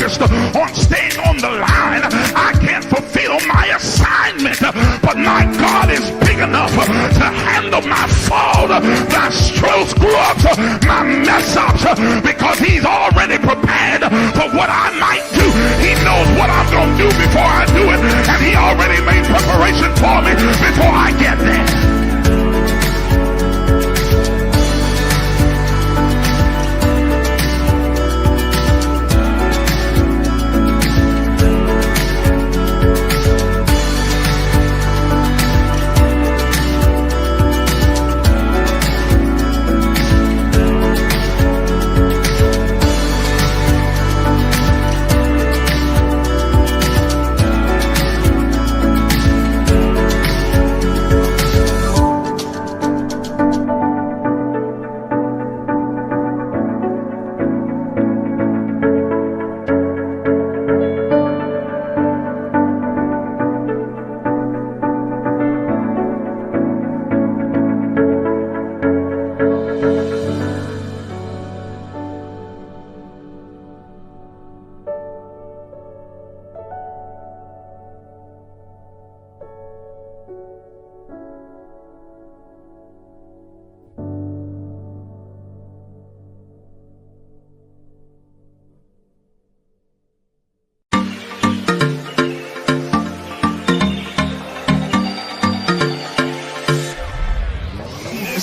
focused on staying on the line, I can't fulfill my assignment. But my God is big enough to handle my fault, my strokes, grubs, my mess ups, because he's already prepared for what I might do. He knows what I'm going to do before I do it, and he already made preparation for me before I get there.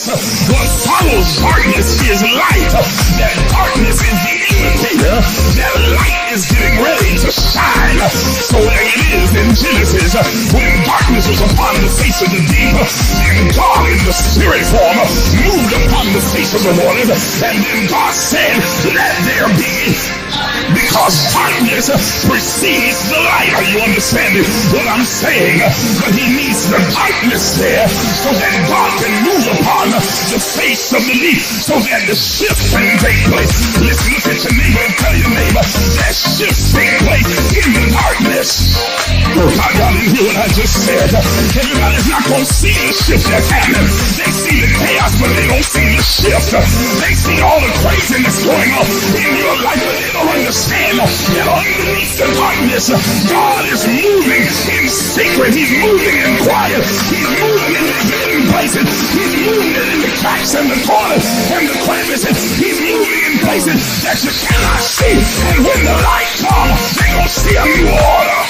What follows darkness is light. That darkness is the indicator that light is getting ready to shine. So there it is in Genesis, when darkness was upon the face of the deep, and God in the spirit form moved upon the face of the waters, and then God said, let there be. Because darkness precedes the light. Are you understanding what I'm saying? But he needs the darkness there so that God can move upon the face of the deep, so that the shift can take place. Listen, look at your neighbor and tell your neighbor that shift take place in the darkness. Oh God, y'all didn't hear what I just said. Everybody's not going to see the shift that's happening. They see the chaos, but they don't see the shift. They see all the craziness going on in your life, but they don't understand that underneath the darkness, God is moving in secret. He's moving in quiet. He's moving in the hidden places. He's moving in the cracks and the corners and the crevices. He's moving in places that you cannot see. And when the light comes, they're going to see a new order.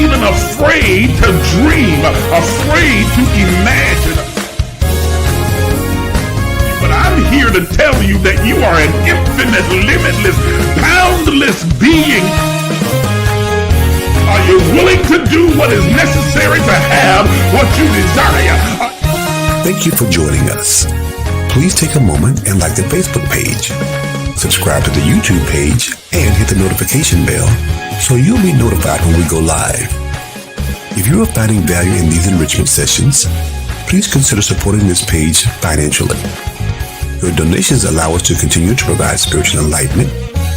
Even afraid to dream, afraid to imagine. But I'm here to tell you that you are an infinite, limitless, boundless being. Are you willing to do what is necessary to have what you desire? Thank you for joining us. Please take a moment and like the Facebook page. Subscribe to the YouTube page and hit the notification bell so you'll be notified when we go live. If you are finding value in these enrichment sessions, please consider supporting this page financially. Your donations allow us to continue to provide spiritual enlightenment,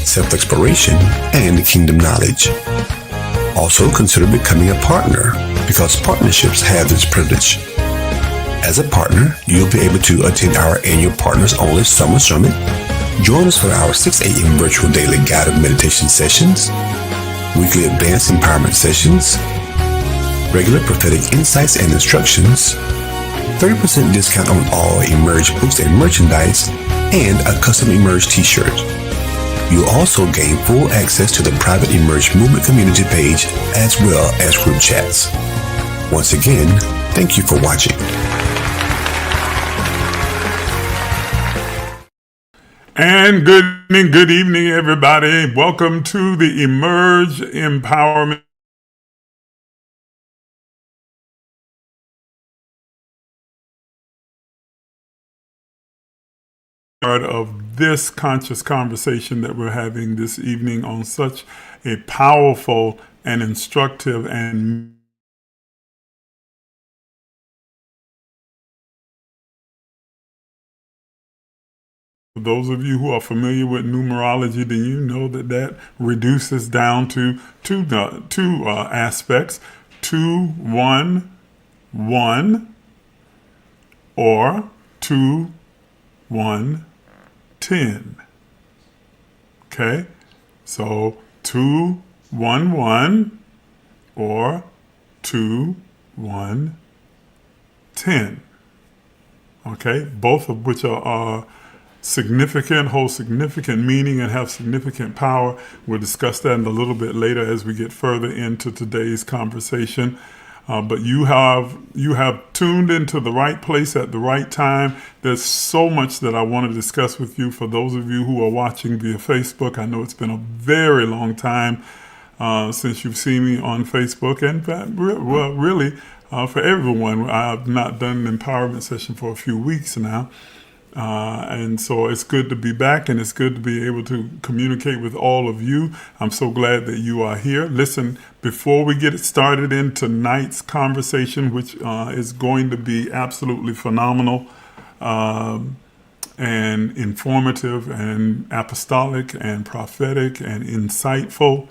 self-exploration, and kingdom knowledge. Also, consider becoming a partner because partnerships have this privilege. As a partner, you'll be able to attend our annual Partners Only Summer Summit, join us for our 6 a.m. virtual daily guided meditation sessions, weekly advanced empowerment sessions, regular prophetic insights and instructions, 30% discount on all Emerge books and merchandise, and a custom Emerge t-shirt. You'll also gain full access to the private Emerge Movement community page as well as group chats. Once again, thank you for watching. And good evening, everybody. Welcome to the Emerge Empowerment part of this conscious conversation that we're having this evening on such a powerful and instructive and for those of you who are familiar with numerology, then you know that reduces down to two aspects: 2, 1, 1, or 2, 1, 10. Okay, so 2, 1, 1, or 2, 1, 10. Okay, both of which are hold significant meaning and have significant power. We'll discuss that a little bit later as we get further into today's conversation. But you have tuned into the right place at the right time. There's so much that I want to discuss with you. For those of you who are watching via Facebook, I know it's been a very long time since you've seen me on Facebook, and really for everyone. I've not done an empowerment session for a few weeks now. And so it's good to be back, and it's good to be able to communicate with all of you. I'm so glad that you are here. Listen, before we get started in tonight's conversation, which is going to be absolutely phenomenal and informative and apostolic and prophetic and insightful.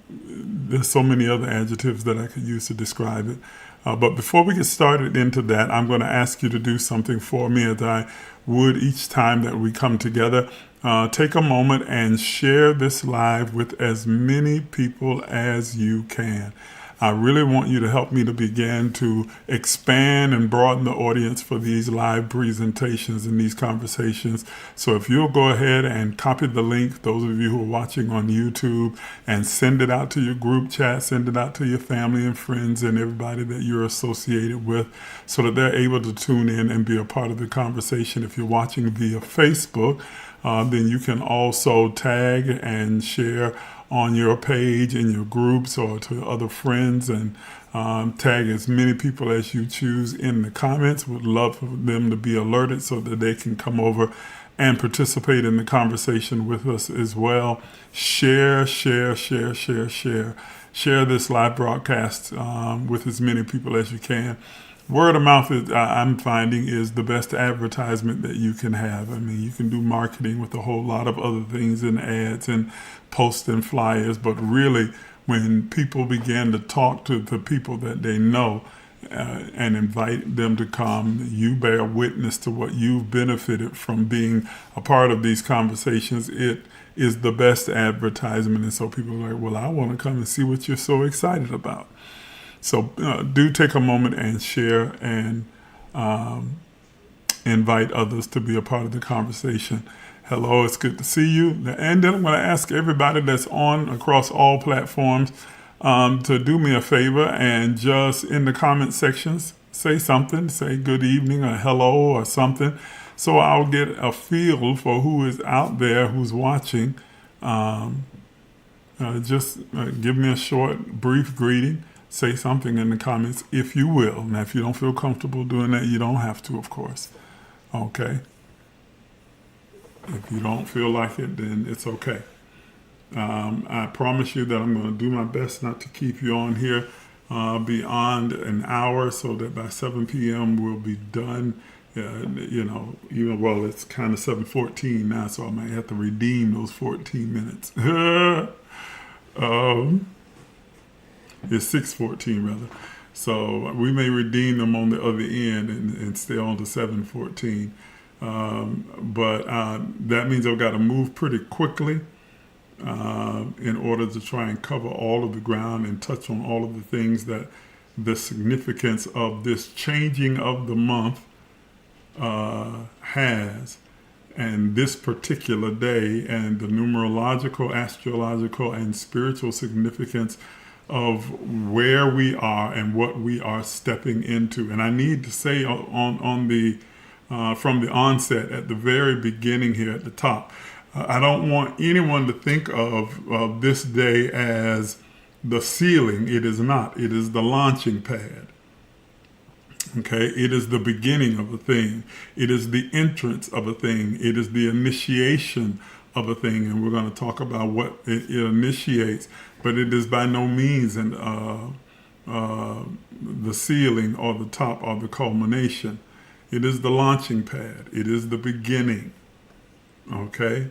There's so many other adjectives that I could use to describe it. But before we get started into that, I'm going to ask you to do something for me as I would each time that we come together. Take a moment and share this live with as many people as you can. I really want you to help me to begin to expand and broaden the audience for these live presentations and these conversations. So if you'll go ahead and copy the link, those of you who are watching on YouTube, and send it out to your group chat, send it out to your family and friends and everybody that you're associated with so that they're able to tune in and be a part of the conversation. If you're watching via Facebook, then you can also tag and share on your page, in your groups, or to other friends, and tag as many people as you choose in the comments. Would love for them to be alerted so that they can come over and participate in the conversation with us as well. Share this live broadcast with as many people as you can. Word of mouth is, I'm finding, is the best advertisement that you can have. I mean, you can do marketing with a whole lot of other things and ads and posts and flyers, but really when people begin to talk to the people that they know and invite them to come, you bear witness to what you've benefited from being a part of these conversations. It is the best advertisement. And so people are like, well, I want to come and see what you're so excited about. So do take a moment and share and invite others to be a part of the conversation. Hello, it's good to see you. And then I'm going to ask everybody that's on across all platforms to do me a favor and just in the comment sections, say something, say good evening or hello or something. So I'll get a feel for who is out there, who's watching. Just give me a short, brief greeting. Say something in the comments, if you will. Now, if you don't feel comfortable doing that, you don't have to, of course. Okay? If you don't feel like it, then it's okay. I promise you that I'm going to do my best not to keep you on here beyond an hour so that by 7 p.m. we'll be done Even well, it's kind of 7:14 now, so I might have to redeem those 14 minutes. It's 6:14 rather. So we may redeem them on the other end and stay on to 7:14. But that means I've got to move pretty quickly in order to try and cover all of the ground and touch on all of the things that the significance of this changing of the month has, and this particular day, and the numerological, astrological, and spiritual significance of where we are and what we are stepping into. And I need to say on the from the onset, at the very beginning here at the top, I don't want anyone to think of this day as the ceiling. It is not. It is the launching pad. Okay, it is the beginning of a thing. It is the entrance of a thing. It is the initiation of a thing, and we're going to talk about what it initiates. But it is by no means the ceiling or the top or the culmination. It is the launching pad. It is the beginning. Okay,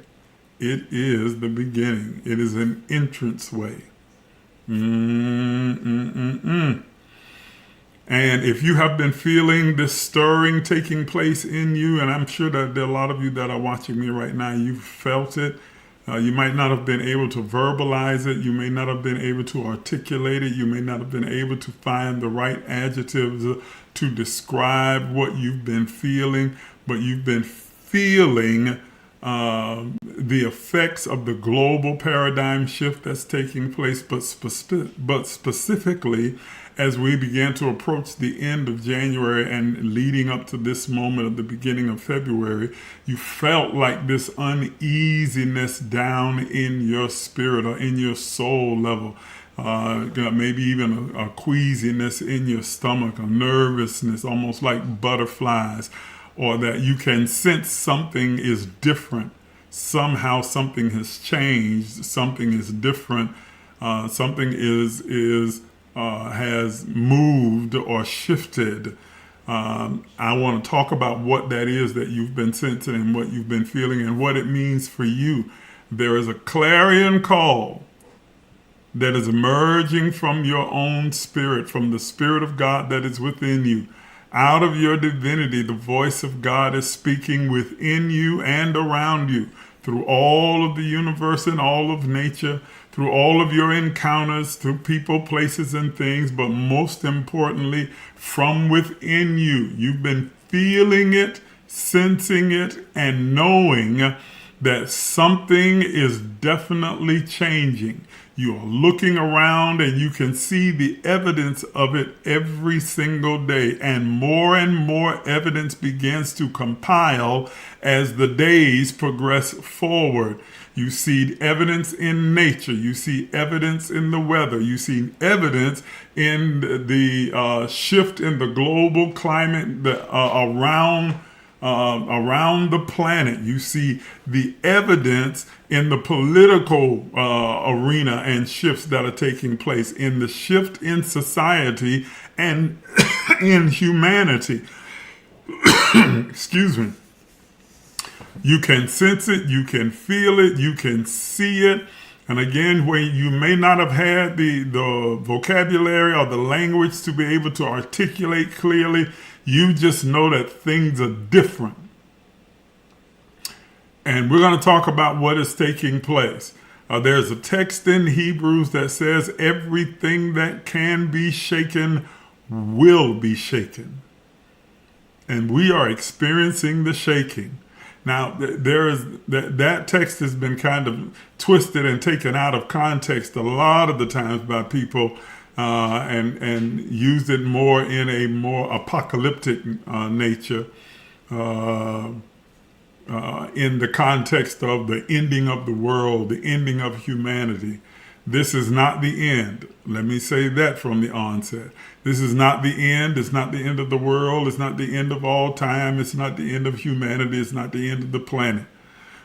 it is the beginning. It is an entranceway. And if you have been feeling this stirring taking place in you, and I'm sure that there are a lot of you that are watching me right now, you've felt it. You might not have been able to verbalize it. You may not have been able to articulate it. You may not have been able to find the right adjectives to describe what you've been feeling, but you've been feeling the effects of the global paradigm shift that's taking place, but specifically as we began to approach the end of January and leading up to this moment of the beginning of February, you felt like this uneasiness down in your spirit or in your soul level. Maybe even a queasiness in your stomach, a nervousness, almost like butterflies, or that you can sense something is different. Somehow something has changed, something is different, something has moved or shifted. I want to talk about what that is that you've been sensing and what you've been feeling and what it means for you. There is a clarion call that is emerging from your own spirit, from the Spirit of God that is within you. Out of your divinity, the voice of God is speaking within you and around you, through all of the universe and all of nature, through all of your encounters, through people, places, and things, but most importantly, from within you. You've been feeling it, sensing it, and knowing that something is definitely changing. You are looking around and you can see the evidence of it every single day, and more evidence begins to compile as the days progress forward. You see evidence in nature. You see evidence in the weather. You see evidence in the shift in the global climate around the planet. You see the evidence in the political arena and shifts that are taking place, in the shift in society and in humanity. Excuse me. You can sense it, you can feel it, you can see it. And again, where you may not have had the vocabulary or the language to be able to articulate clearly, you just know that things are different. And we're going to talk about what is taking place. There's a text in Hebrews that says everything that can be shaken will be shaken. And we are experiencing the shaking. Now, that text has been kind of twisted and taken out of context a lot of the times by people and used it more in a more apocalyptic nature in the context of the ending of the world, the ending of humanity. This is not the end. Let me say that from the onset. This is not the end. It's not the end of the world. It's not the end of all time. It's not the end of humanity. It's not the end of the planet.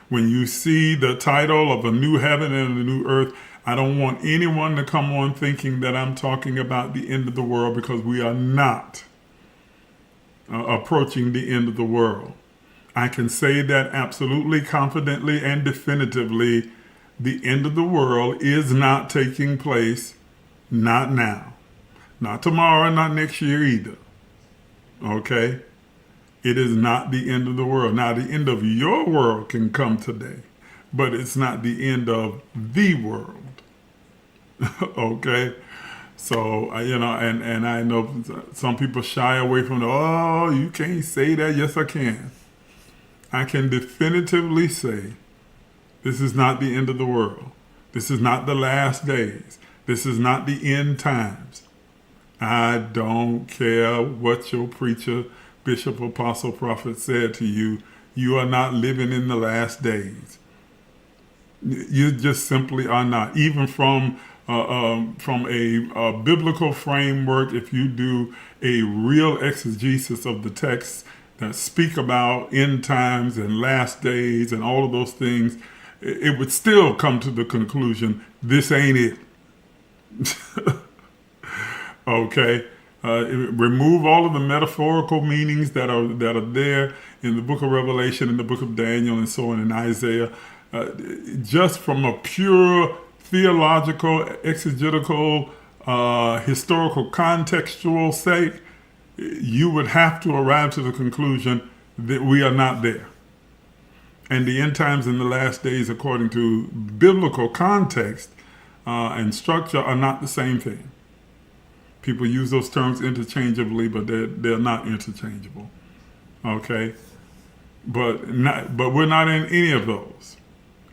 When you see the title of a new heaven and a new earth, I don't want anyone to come on thinking that I'm talking about the end of the world, because we are not. approaching the end of the world. I can say that absolutely, confidently, and definitively. The end of the world is not taking place, not now, not tomorrow, not next year either. Okay? It is not the end of the world. Now, the end of your world can come today, but it's not the end of the world. Okay? So, and I know some people shy away from oh, you can't say that. Yes, I can. I can definitively say this is not the end of the world. This is not the last days. This is not the end times. I don't care what your preacher, bishop, apostle, prophet said to you. You are not living in the last days. You just simply are not. Even from a biblical framework, if you do a real exegesis of the text that speak about end times and last days and all of those things, it would still come to the conclusion, this ain't it. Okay? Remove all of the metaphorical meanings that are there in the book of Revelation, in the book of Daniel, and so on in Isaiah. Just from a pure theological, exegetical, historical, contextual sake, you would have to arrive to the conclusion that we are not there. And the end times and the last days, according to biblical context and structure, are not the same thing. People use those terms interchangeably, but they're not interchangeable. Okay? But we're not in any of those.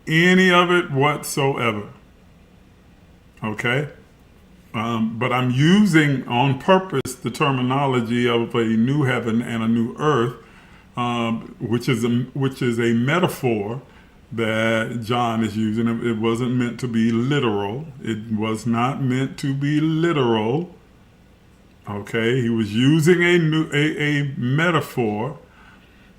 Any of it whatsoever. Okay? But I'm using on purpose the terminology of a new heaven and a new earth, which is a metaphor that John is using. It wasn't meant to be literal. It was not meant to be literal. Okay, he was using a metaphor.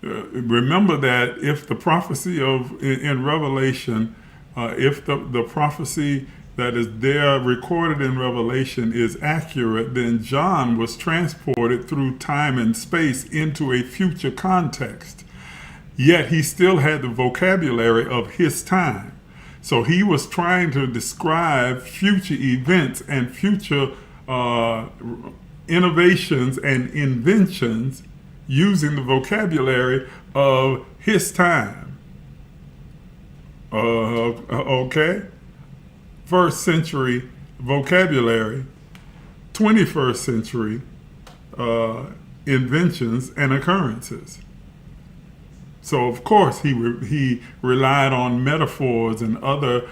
Remember that if the prophecy in Revelation, if the prophecy that is there recorded in Revelation is accurate, then John was transported through time and space into a future context. Yet he still had the vocabulary of his time. So he was trying to describe future events and future innovations and inventions using the vocabulary of his time. Okay? First century vocabulary, 21st century inventions and occurrences. So of course he relied on metaphors and other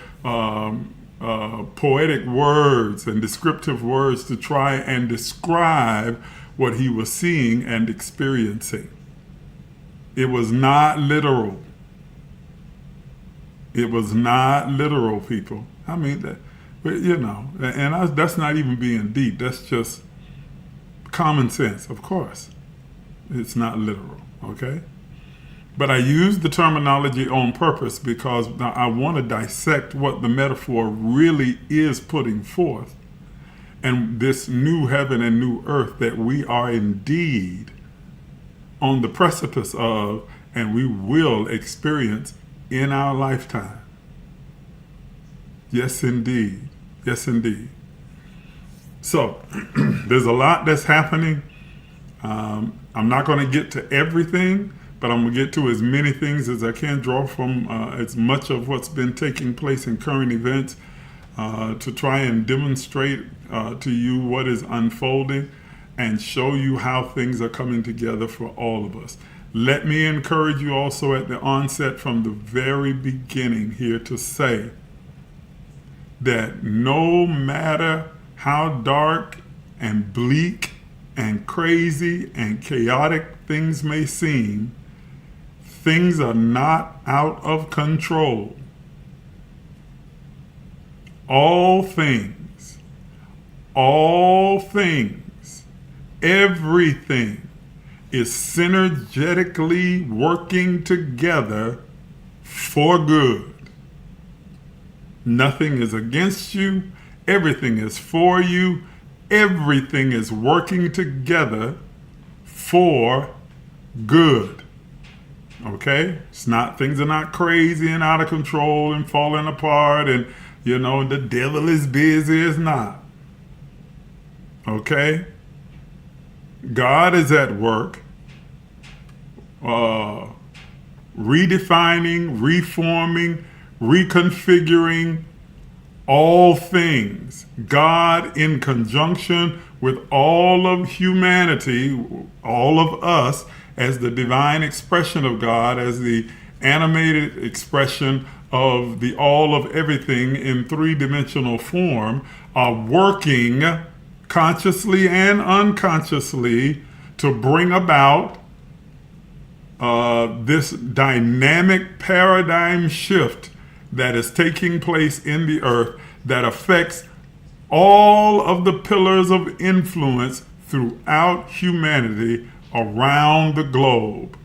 poetic words and descriptive words to try and describe what he was seeing and experiencing. It was not literal. It was not literal, people. I mean, that's not even being deep. That's just common sense, of course. It's not literal, okay? But I use the terminology on purpose because I want to dissect what the metaphor really is putting forth. And this new heaven and new earth that we are indeed on the precipice of, and we will experience in our lifetime. Yes, indeed. Yes, indeed. So, there's a lot that's happening. I'm not going to get to everything, but I'm going to get to as many things as I can, draw from as much of what's been taking place in current events to try and demonstrate to you what is unfolding and show you how things are coming together for all of us. Let me encourage you also at the onset from the very beginning here to say that no matter how dark and bleak and crazy and chaotic things may seem, things are not out of control. All things, everything is synergetically working together for good. Nothing is against you. Everything is for you. Everything is working together for good. Okay? Things are not crazy and out of control and falling apart and, the devil is busy. It's not. Okay? God is at work, redefining, reforming, reconfiguring all things. God, in conjunction with all of humanity, all of us, as the divine expression of God, as the animated expression of the all of everything in three-dimensional form, are working consciously and unconsciously to bring about this dynamic paradigm shift that is taking place in the earth that affects all of the pillars of influence throughout humanity around the globe.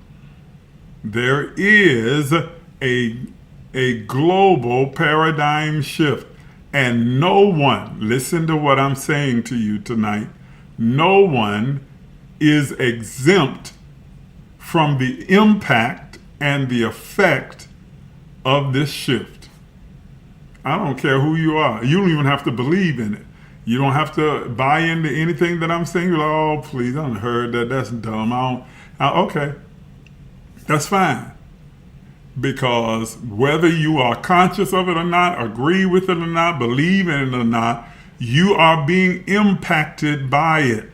There is a global paradigm shift, and no one, listen to what I'm saying to you tonight, no one is exempt from the impact and the effect of this shift. I don't care who you are. You don't even have to believe in it. You don't have to buy into anything that I'm saying. You're like, oh, please, I done heard that. That's dumb. Okay, that's fine. Because whether you are conscious of it or not, agree with it or not, believe in it or not, you are being impacted by it.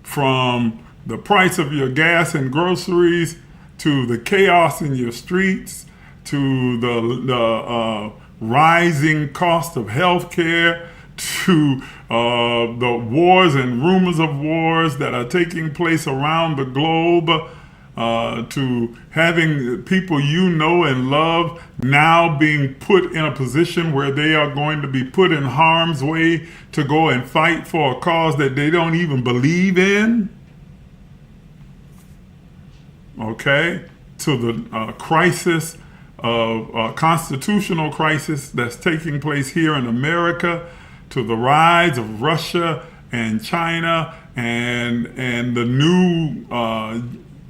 From the price of your gas and groceries, to the chaos in your streets, to the rising cost of health care, to the wars and rumors of wars that are taking place around the globe, to having people you know and love now being put in a position where they are going to be put in harm's way to go and fight for a cause that they don't even believe in. Okay? To the crisis of constitutional crisis that's taking place here in America, to the rise of Russia and China and the new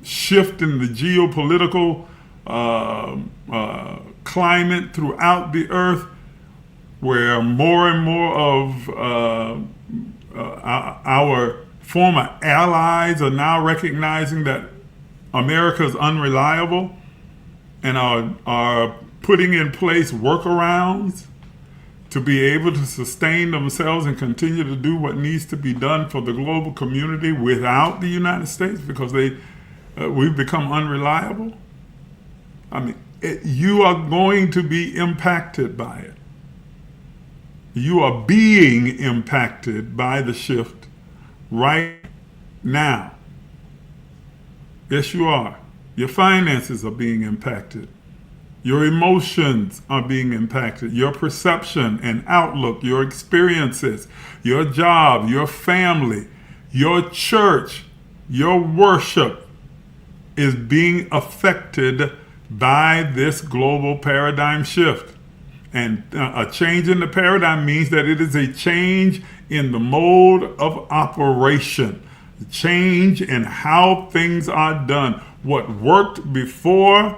shift in the geopolitical climate throughout the earth, where more and more of our former allies are now recognizing that America is unreliable and are putting in place workarounds to be able to sustain themselves and continue to do what needs to be done for the global community without the United States, because we've become unreliable. I mean, you are going to be impacted by it. You are being impacted by the shift right now. Yes, you are. Your finances are being impacted. Your emotions are being impacted. Your perception and outlook, your experiences, your job, your family, your church, your worship is being affected by this global paradigm shift. And a change in the paradigm means that it is a change in the mode of operation, change in how things are done. What worked before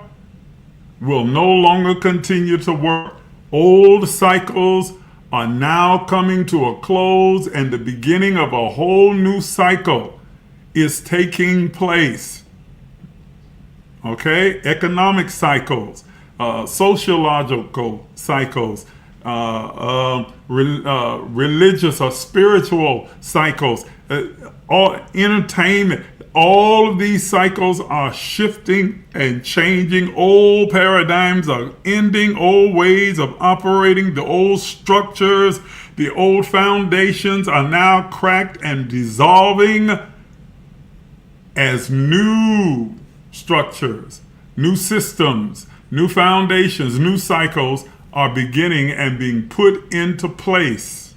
will no longer continue to work. Old cycles are now coming to a close, and the beginning of a whole new cycle is taking place. Okay? Economic cycles, sociological cycles, religious or spiritual cycles, all entertainment. All of these cycles are shifting and changing. Old paradigms are ending, old ways of operating, the old structures, the old foundations are now cracked and dissolving as new structures, new systems, new foundations, new cycles are beginning and being put into place.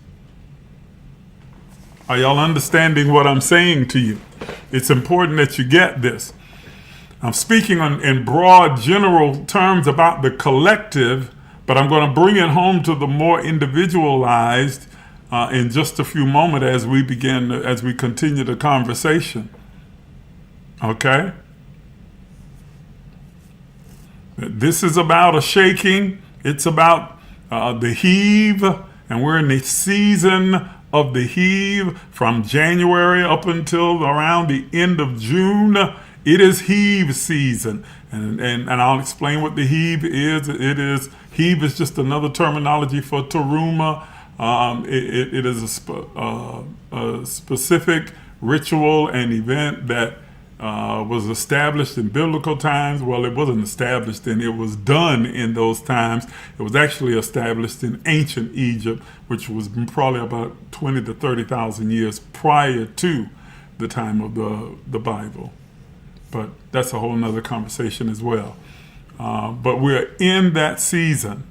Are y'all understanding what I'm saying to you? It's important that you get this. I'm speaking in broad, general terms about the collective, but I'm going to bring it home to the more individualized in just a few moments as we continue the conversation. Okay? This is about a shaking. It's about the heave, and we're in the season of the heave from January up until around the end of June. It is heave season, and I'll explain what the heave is. Heave is just another terminology for teruma. It is a specific ritual and event that was established in biblical times. Well, it wasn't established then, it was done in those times. It was actually established in ancient Egypt, which was probably about 20 to 30,000 years prior to the time of the Bible. But that's a whole nother conversation as well. But we're in that season,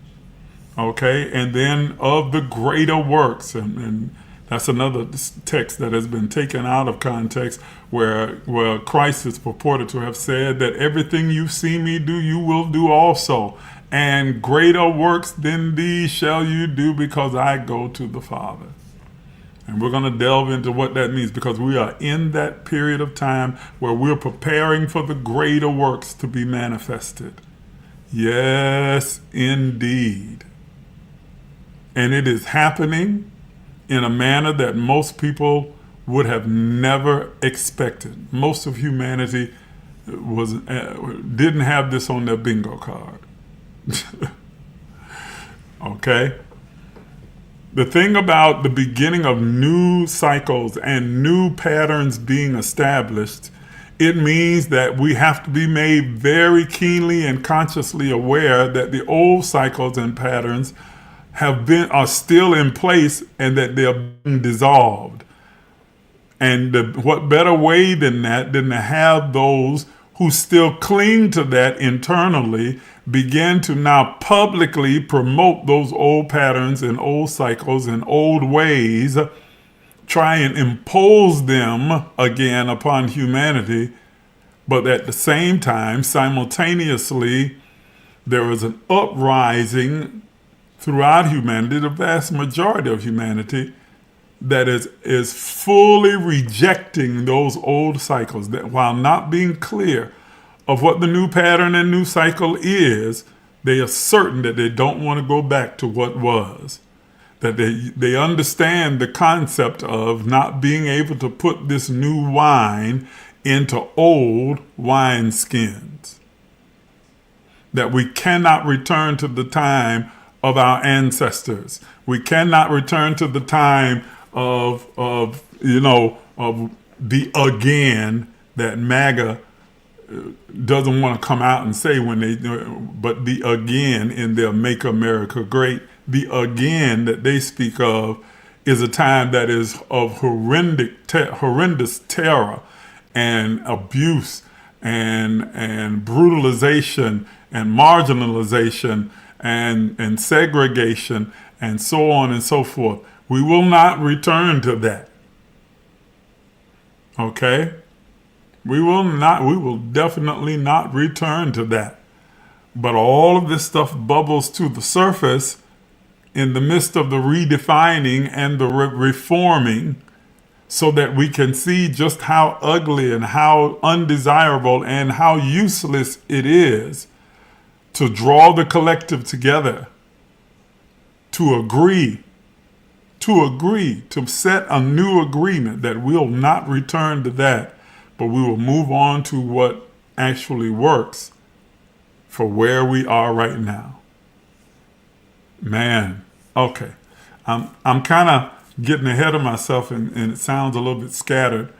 okay? And then of the greater works, and that's another text that has been taken out of context, where Christ is purported to have said that everything you see me do, you will do also. And greater works than these shall you do, because I go to the Father. And we're going to delve into what that means, because we are in that period of time where we're preparing for the greater works to be manifested. Yes, indeed. And it is happening in a manner that most people would have never expected. Most of humanity didn't have this on their bingo card. Okay? The thing about the beginning of new cycles and new patterns being established, it means that we have to be made very keenly and consciously aware that the old cycles and patterns are still in place, and that they're being dissolved. And what better way than that than to have those who still cling to that internally begin to now publicly promote those old patterns and old cycles and old ways, try and impose them again upon humanity. But at the same time, simultaneously, there is an uprising throughout humanity, the vast majority of humanity, that is fully rejecting those old cycles, that while not being clear of what the new pattern and new cycle is, they are certain that they don't want to go back to what was. That they understand the concept of not being able to put this new wine into old wine skins. That we cannot return to the time of our ancestors. We cannot return to the time of the again that MAGA doesn't want to come out and say but the again in their Make America Great, the again that they speak of is a time that is of horrendous terror and abuse and brutalization and marginalization and segregation and so on and so forth. We will not return to that. Okay? We will definitely not return to that. But all of this stuff bubbles to the surface in the midst of the redefining and the reforming, so that we can see just how ugly and how undesirable and how useless it is to draw the collective together, to agree, to set a new agreement that we'll not return to that, but we will move on to what actually works for where we are right now. Man, okay. I'm kind of getting ahead of myself, and it sounds a little bit scattered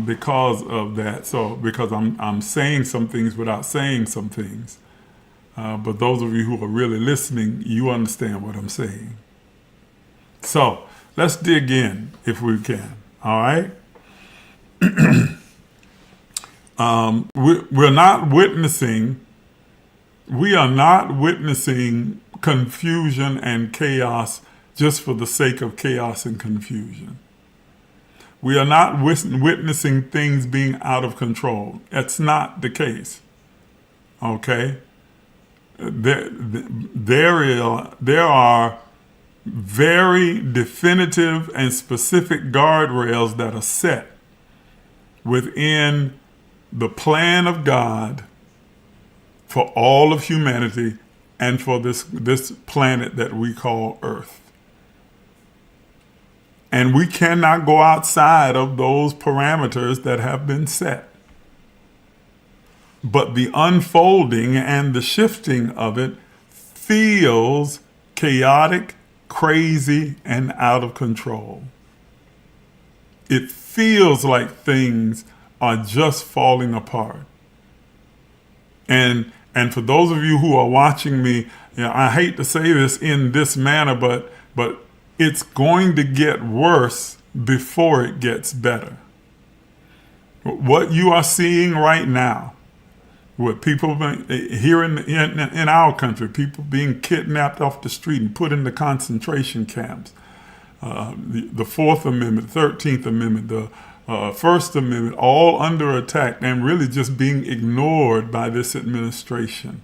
because of that. So because I'm saying some things without saying some things. But those of you who are really listening, you understand what I'm saying. So let's dig in if we can. All right. We are not witnessing confusion and chaos just for the sake of chaos and confusion. We are not witnessing things being out of control. That's not the case. Okay? There are very definitive and specific guardrails that are set within the plan of God for all of humanity and for this planet that we call Earth. And we cannot go outside of those parameters that have been set. But the unfolding and the shifting of it feels chaotic, crazy, and out of control. It feels like things are just falling apart. And for those of you who are watching me, I hate to say this in this manner, but it's going to get worse before it gets better. What you are seeing right now, with people here in our country, people being kidnapped off the street and put into concentration camps, the Fourth Amendment, 13th Amendment, the First Amendment, all under attack and really just being ignored by this administration.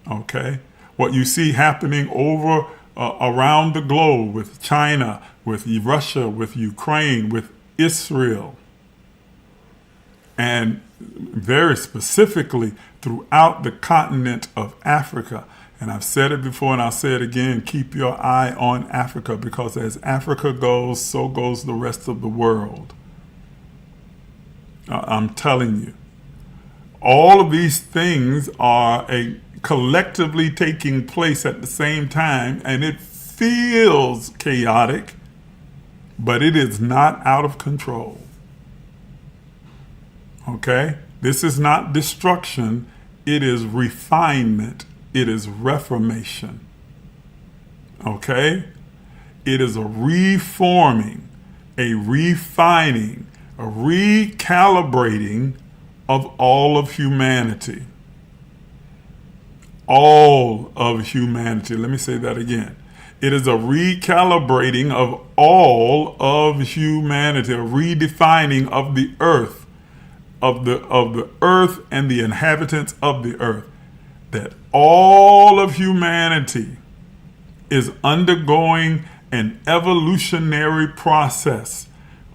Okay? What you see happening over around the globe with China, with Russia, with Ukraine, with Israel, and very specifically throughout the continent of Africa. And I've said it before and I'll say it again, keep your eye on Africa, because as Africa goes, so goes the rest of the world. I'm telling you, all of these things are collectively taking place at the same time, and it feels chaotic, but it is not out of control. Okay? This is not destruction, it is refinement, it is reformation. Okay? It is a reforming, a refining, a recalibrating of all of humanity. All of humanity. Let me say that again. It is a recalibrating of all of humanity, a redefining of the earth, of the earth and the inhabitants of the earth. That all of humanity is undergoing an evolutionary process,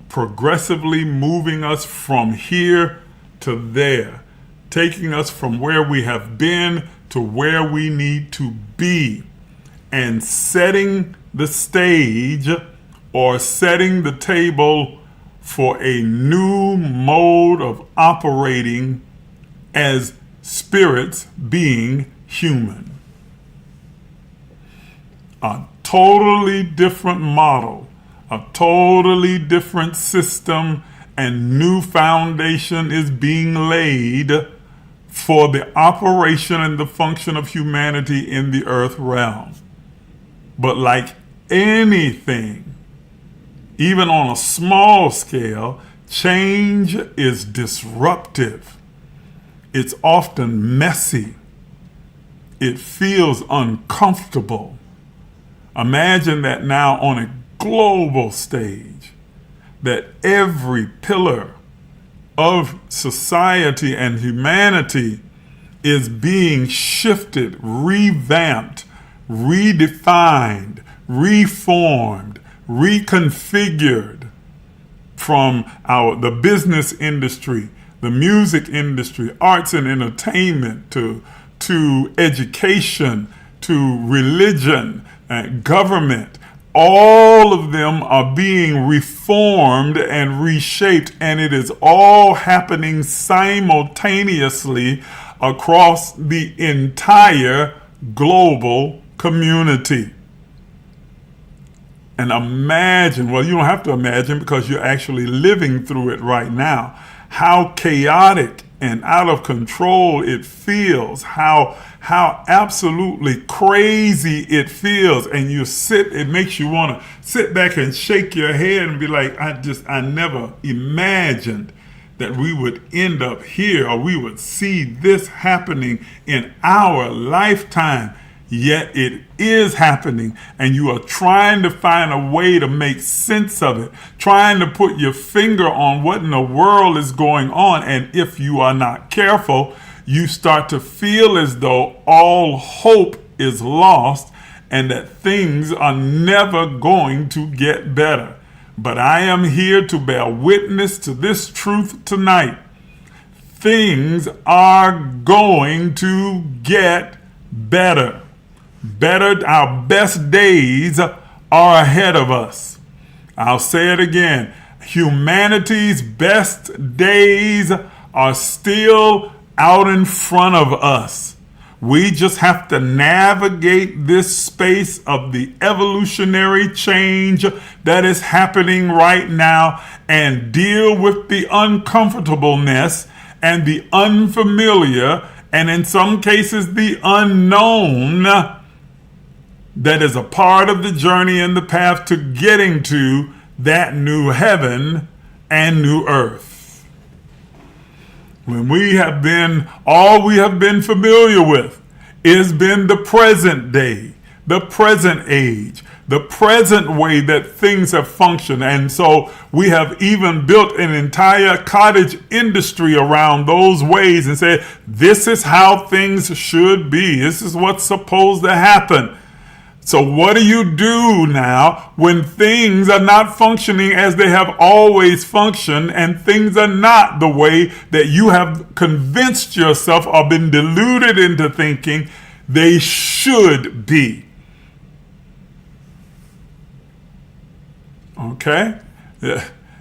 progressively moving us from here to there, taking us from where we have been to where we need to be, and setting the stage or setting the table for a new mode of operating as spirits being human. A totally different model, a totally different system, and new foundation is being laid for the operation and the function of humanity in the earth realm. But like anything, even on a small scale, change is disruptive. It's often messy. It feels uncomfortable. Imagine that now on a global stage, that every pillar of society and humanity is being shifted, revamped, redefined, reformed, reconfigured, from the business industry, the music industry, arts and entertainment, to education, to religion, government. All of them are being reformed and reshaped, and it is all happening simultaneously across the entire global community. And imagine, well, you don't have to imagine because you're actually living through it right now, how chaotic and out of control it feels, how absolutely crazy it feels. And it makes you want to sit back and shake your head and be like, I never imagined that we would end up here, or we would see this happening in our lifetime. Yet it is happening, and you are trying to find a way to make sense of it, trying to put your finger on what in the world is going on. And if you are not careful, you start to feel as though all hope is lost and that things are never going to get better. But I am here to bear witness to this truth tonight. things are going to get better. Better, our best days are ahead of us. I'll say it again. Humanity's best days are still out in front of us. We just have to navigate this space of the evolutionary change that is happening right now and deal with the uncomfortableness and the unfamiliar, and in some cases the unknown, that is a part of the journey and the path to getting to that new heaven and new earth. When all we have been familiar with has been the present day, the present age, the present way that things have functioned. And so we have even built an entire cottage industry around those ways and said, this is how things should be. This is what's supposed to happen. So what do you do now when things are not functioning as they have always functioned, and things are not the way that you have convinced yourself or been deluded into thinking they should be? Okay?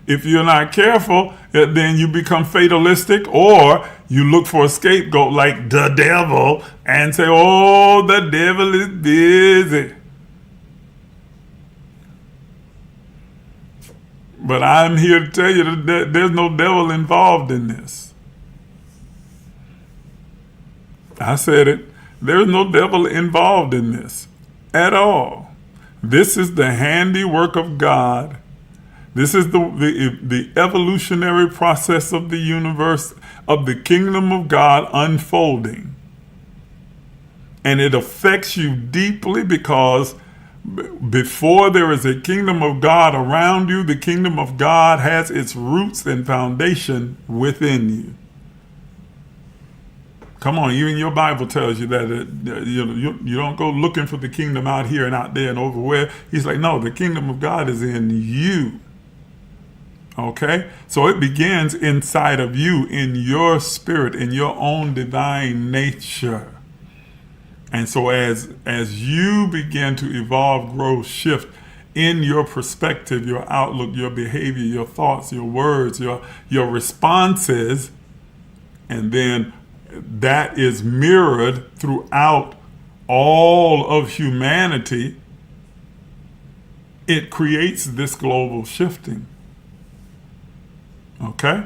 If you're not careful, then you become fatalistic, or you look for a scapegoat like the devil and say, oh, the devil is busy. But I'm here to tell you that there's no devil involved in this. I said it. There's no devil involved in this at all. This is the handiwork of God. This is the evolutionary process of the universe, of the kingdom of God unfolding. And it affects you deeply because before there is a kingdom of God around you, the kingdom of God has its roots and foundation within you. Come on, even your Bible tells you that you don't go looking for the kingdom out here and out there and over where. He's like, no, the kingdom of God is in you. Okay? So it begins inside of you, in your spirit, in your own divine nature. And so as you begin to evolve, grow, shift in your perspective, your outlook, your behavior, your thoughts, your words, your responses, and then that is mirrored throughout all of humanity, it creates this global shifting. Okay?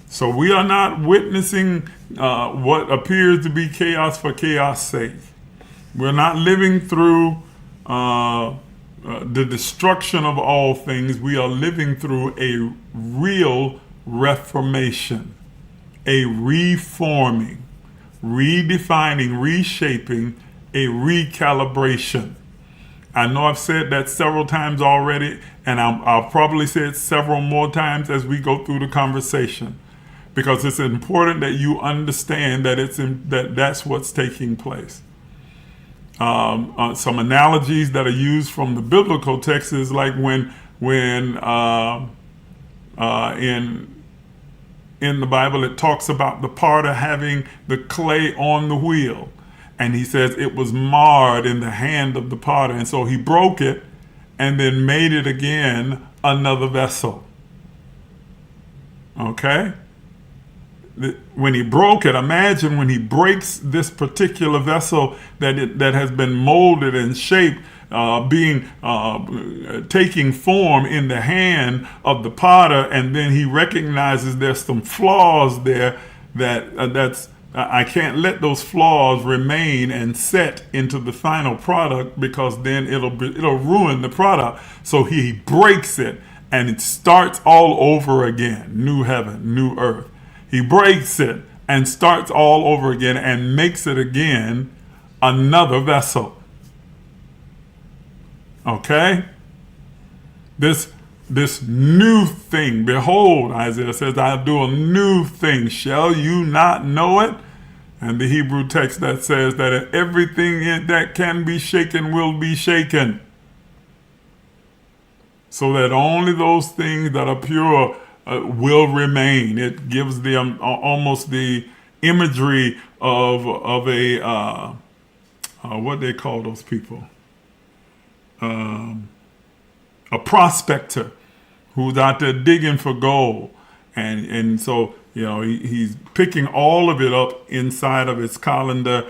So we are not witnessing what appears to be chaos for chaos' sake. We're not living through the destruction of all things. We are living through a real reformation, a reforming, redefining, reshaping, a recalibration. I know I've said that several times already, and I'll probably say it several more times as we go through the conversation, because it's important that you understand that that's what's taking place. Some analogies that are used from the biblical text is like when in the Bible it talks about the potter having the clay on the wheel, and he says it was marred in the hand of the potter, and so he broke it and then made it again another vessel. Okay? When he broke it, imagine when he breaks this particular vessel that has been molded and shaped, taking form in the hand of the potter, and then he recognizes there's some flaws there that's I can't let those flaws remain and set into the final product, because then it'll ruin the product. So he breaks it, and it starts all over again. New heaven, new earth. He breaks it and starts all over again and makes it again another vessel. Okay? This new thing, behold, Isaiah says, I'll do a new thing. Shall you not know it? And the Hebrew text that says that everything that can be shaken will be shaken. So that only those things that are pure will remain. It gives them almost the imagery of a what they call those people, a prospector who's out there digging for gold, and so he's picking all of it up inside of his colander,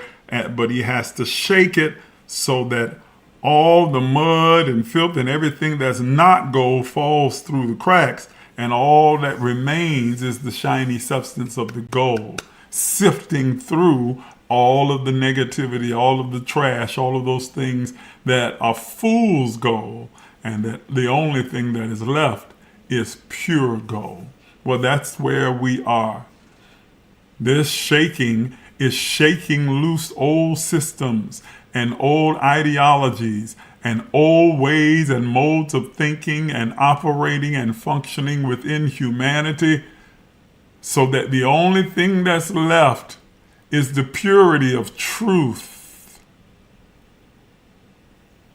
but he has to shake it so that all the mud and filth and everything that's not gold falls through the cracks, and all that remains is the shiny substance of the gold, sifting through all of the negativity, all of the trash, all of those things that are fool's gold, and that the only thing that is left is pure gold. Well, that's where we are. This shaking is shaking loose old systems and old ideologies and old ways and modes of thinking and operating and functioning within humanity, so that the only thing that's left is the purity of truth.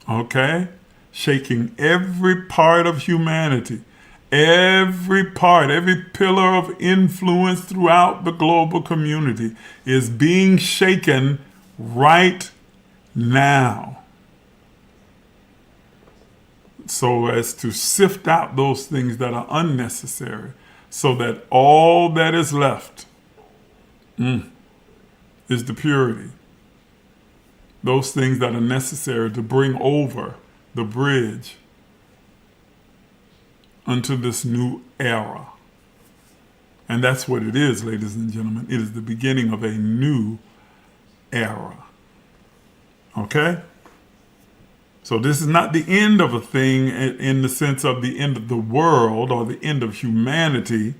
Okay? Shaking every part of humanity, every part, every pillar of influence throughout the global community is being shaken right now, so as to sift out those things that are unnecessary, so that all that is left is the purity. Those things that are necessary to bring over the bridge unto this new era. And that's what it is, ladies and gentlemen. It is the beginning of a new era. Okay? So this is not the end of a thing in the sense of the end of the world or the end of humanity.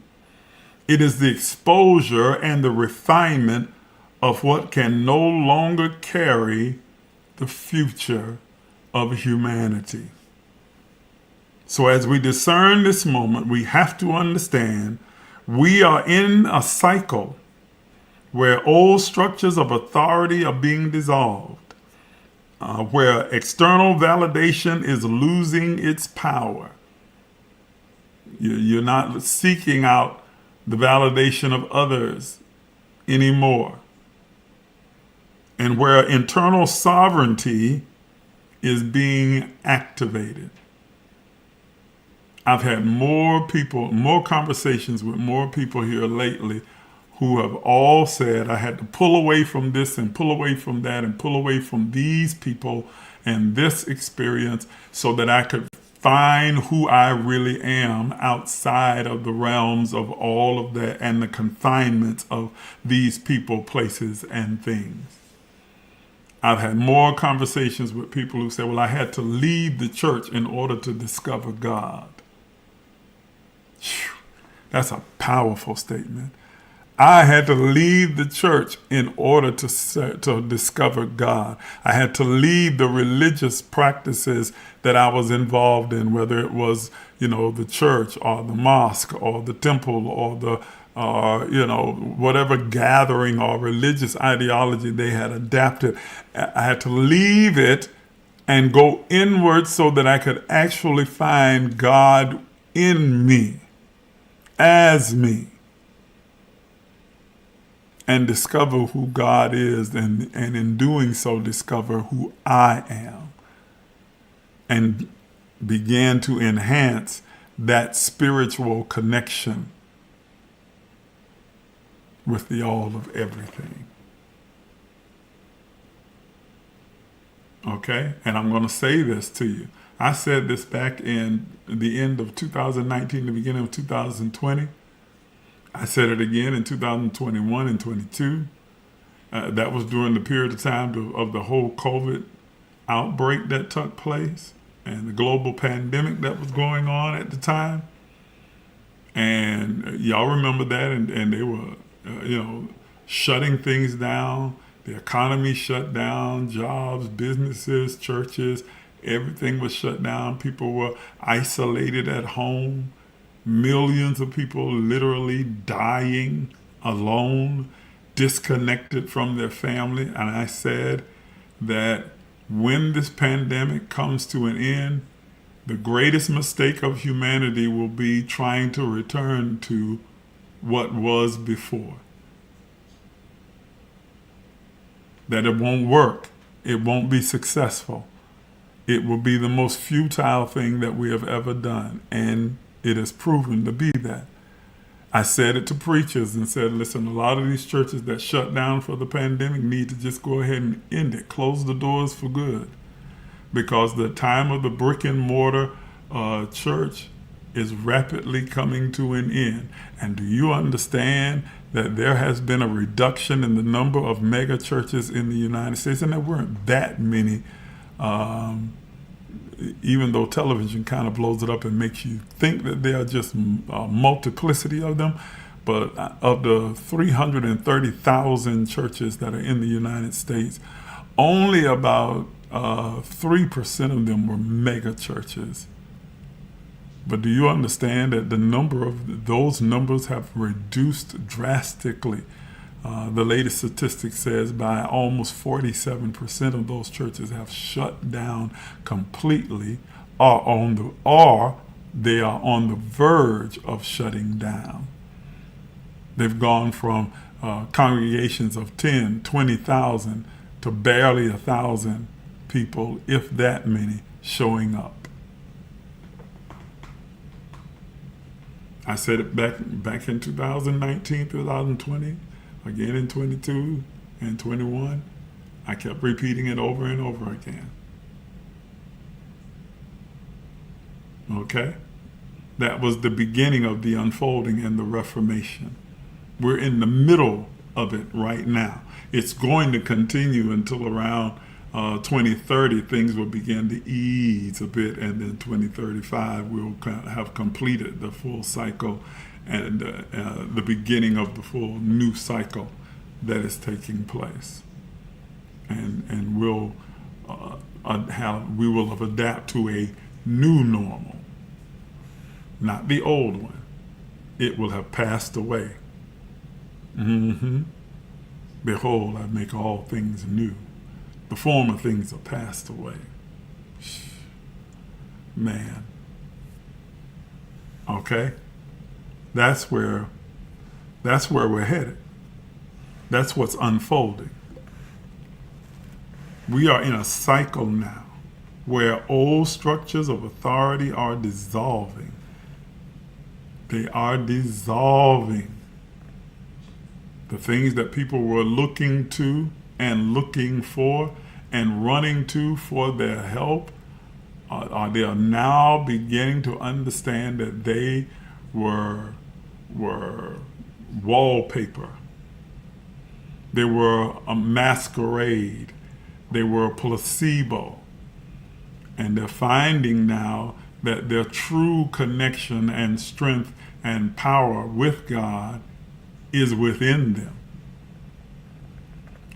It is the exposure and the refinement of what can no longer carry the future of humanity. So as we discern this moment, we have to understand we are in a cycle where old structures of authority are being dissolved, where external validation is losing its power. You're not seeking out the validation of others anymore. And where internal sovereignty is being activated. I've had more conversations with more people here lately who have all said, I had to pull away from this and pull away from that and pull away from these people and this experience so that I could find who I really am outside of the realms of all of that and the confinements of these people, places, and things. I've had more conversations with people who say, well, I had to leave the church in order to discover God. That's a powerful statement. I had to leave the church in order to discover God. I had to leave the religious practices that I was involved in, whether it was, the church or the mosque or the temple or the, whatever gathering or religious ideology they had adapted. I had to leave it and go inward so that I could actually find God in me, as me, and discover who God is, and in doing so discover who I am, and began to enhance that spiritual connection with the all of everything. Okay? And I'm going to say this to you. I said this back in the end of 2019, the beginning of 2020. I said it again in 2021 and 22. That was during the period of time of the whole COVID outbreak that took place and the global pandemic that was going on at the time. And y'all remember that, and they were, shutting things down. The economy shut down, jobs, businesses, churches, everything was shut down. People were isolated at home. Millions of people literally dying alone, disconnected from their family. And I said that when this pandemic comes to an end, The greatest mistake of humanity will be trying to return to what was before. That it won't work. It won't be successful. It will be the most futile thing that we have ever done. And it has proven to be that. I said it to preachers and said, listen, a lot of these churches that shut down for the pandemic need to just go ahead and end it. Close the doors for good. Because the time of the brick and mortar church is rapidly coming to an end. And do you understand that there has been a reduction in the number of mega churches in the United States? And there weren't that many, even though television kind of blows it up and makes you think that there are just a multiplicity of them. But of the 330,000 churches that are in the United States, only about 3% of them were mega churches. But do you understand that the number of those numbers have reduced drastically? The latest statistic says by almost 47% of those churches have shut down completely, or they are on the verge of shutting down. They've gone from congregations of 10, 20,000 to barely 1,000 people, if that many, showing up. I said it back in 2019, 2020, again in 22 and 21. I kept repeating it over and over again. Okay? That was the beginning of the unfolding and the Reformation. We're in the middle of it right now. It's going to continue until around 2030. Things will begin to ease a bit, and then 2035 we'll have completed the full cycle and the beginning of the full new cycle that is taking place. And we will have adapted to a new normal, not the old one. It will have passed away. Behold, I make all things new. The former things are passed away. Man. Okay? That's where we're headed. That's what's unfolding. We are in a cycle now where old structures of authority are dissolving. They are dissolving. The things that people were looking to and looking for and running to for their help, they are now beginning to understand that they were wallpaper. They were a masquerade. They were a placebo. And they're finding now that their true connection and strength and power with God is within them.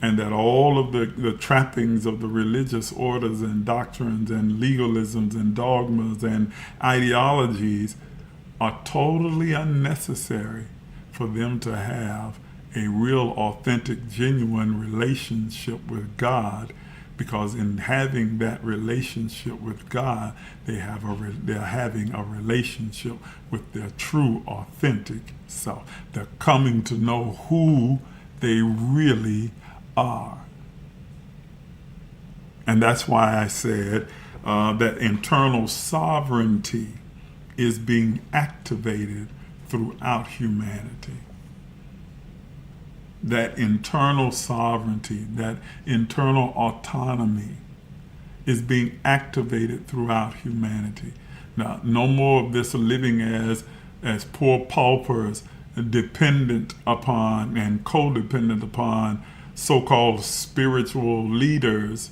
And that all of the trappings of the religious orders and doctrines and legalisms and dogmas and ideologies are totally unnecessary for them to have a real, authentic, genuine relationship with God, because in having that relationship with God, they're having a relationship with their true, authentic self. They're coming to know who they really are. And that's why I said that internal sovereignty is being activated throughout humanity. That internal sovereignty, that internal autonomy is being activated throughout humanity. Now, no more of this living as poor paupers, dependent upon and codependent upon so-called spiritual leaders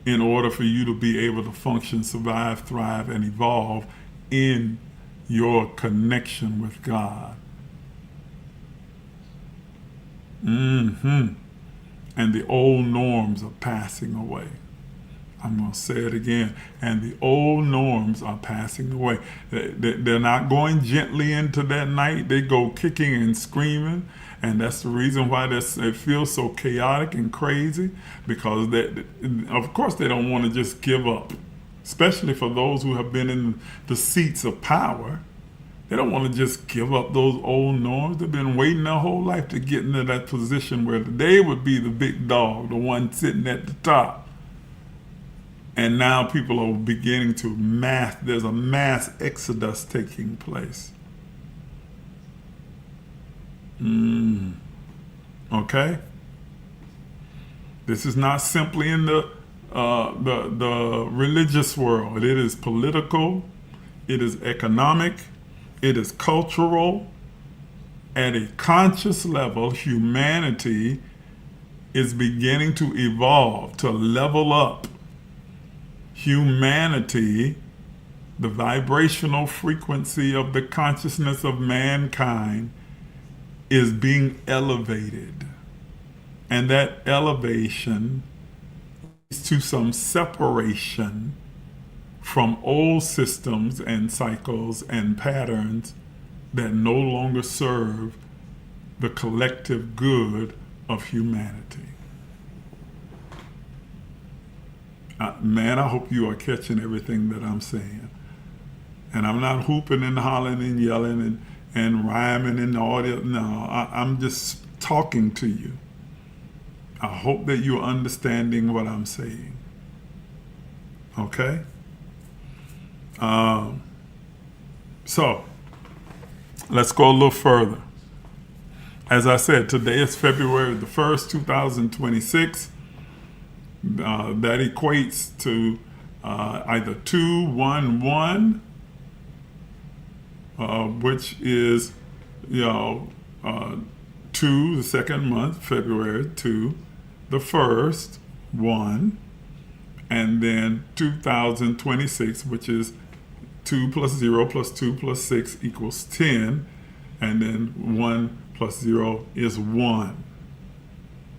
in order for you to be able to function, survive, thrive, and evolve in your connection with God. And the old norms are passing away. I'm going to say it again. And the old norms are passing away. They're not going gently into that night. They go kicking and screaming. And that's the reason why it feels so chaotic and crazy. Because, of course, they don't want to just give up. especially for those who have been in the seats of power. They don't want to just give up those old norms. They've been waiting their whole life to get into that position where they would be the big dog, the one sitting at the top. And now people are beginning to there's a mass exodus taking place. Okay? This is not simply in the religious world. It is political, it is economic, it is cultural. At a conscious level, humanity is beginning to evolve, to level up. Humanity, the vibrational frequency of the consciousness of mankind, is being elevated. And that elevation leads to some separation from old systems and cycles and patterns that no longer serve the collective good of humanity. Man, I hope you are catching everything that I'm saying. And I'm not hooping and hollering and yelling and rhyming and all that. No, I'm just talking to you. I hope that you're understanding what I'm saying. Okay? So, let's go a little further. As I said, today is February the 1st, 2026. That equates to either 211, which is, 2, the second month, February, 2, the first, 1, and then 2026, which is 2 plus 0 plus 2 plus 6 equals 10, and then 1 plus 0 is 1.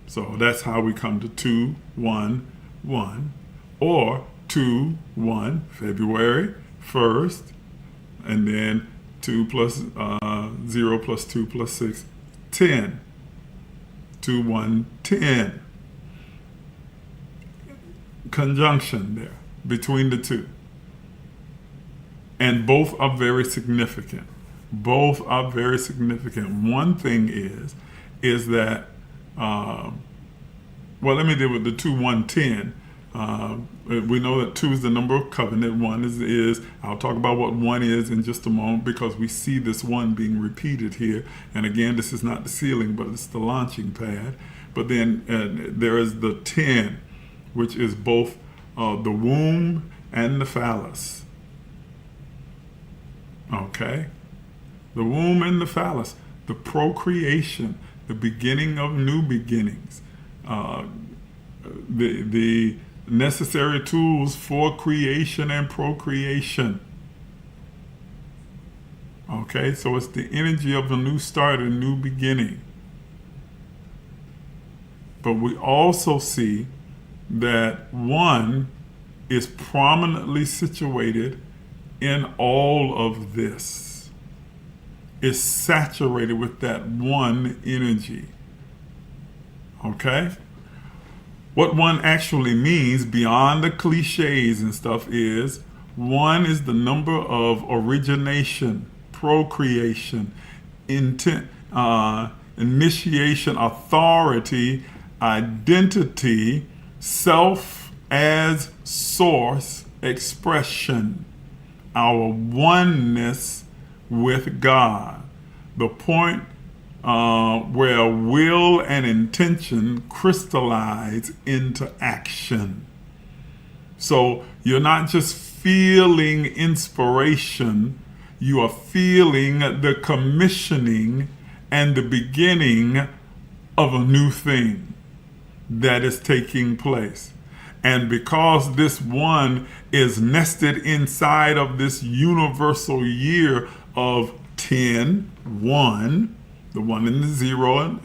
So that's how we come to 2, 1, 1, or 2, 1, February 1st, and then 2 plus 0 plus 2 plus 6, 10. 2, 1, 10. Conjunction there between the two. And both are very significant. Both are very significant. One thing is that well, let me deal with the 2, 1, 10. We know that 2 is the number of covenant. 1 is, I'll talk about what 1 is in just a moment, because we see this 1 being repeated here. And again, this is not the ceiling, but it's the launching pad. But then there is the 10, which is both the womb and the phallus. Okay? The womb and the phallus, the procreation, the beginning of new beginnings. The necessary tools for creation and procreation. Okay, so it's the energy of a new start, a new beginning. But we also see that 1 is prominently situated in all of this. It's saturated with that 1 energy. Okay? What 1 actually means, beyond the cliches and stuff, is 1 is the number of origination, procreation, intent, initiation, authority, identity, self as source, expression, our oneness with God. The point where will and intention crystallize into action. So you're not just feeling inspiration, you are feeling the commissioning and the beginning of a new thing that is taking place. And because this 1 is nested inside of this universal year of 10, 1, the 1 and the 0,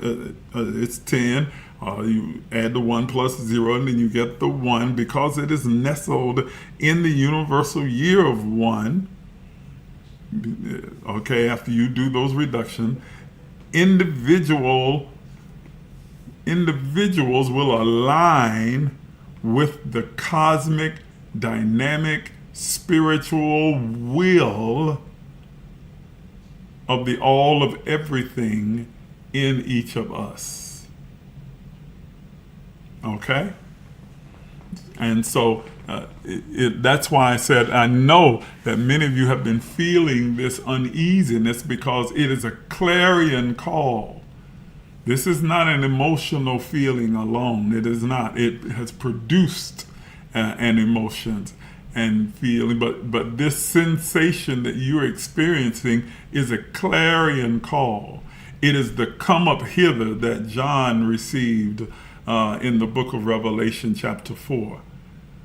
it's 10. You add the 1 plus 0, and then you get the 1. Because it is nestled in the universal year of 1, okay, after you do those reductions, individuals will align with the cosmic, dynamic, spiritual will of the all of everything in each of us. Okay? And so that's why I said I know that many of you have been feeling this uneasiness, because it is a clarion call. This is not an emotional feeling alone. It is not. It has produced an emotion and feeling, but this sensation that you're experiencing is a clarion call. It is the come up hither that John received in the book of Revelation chapter 4,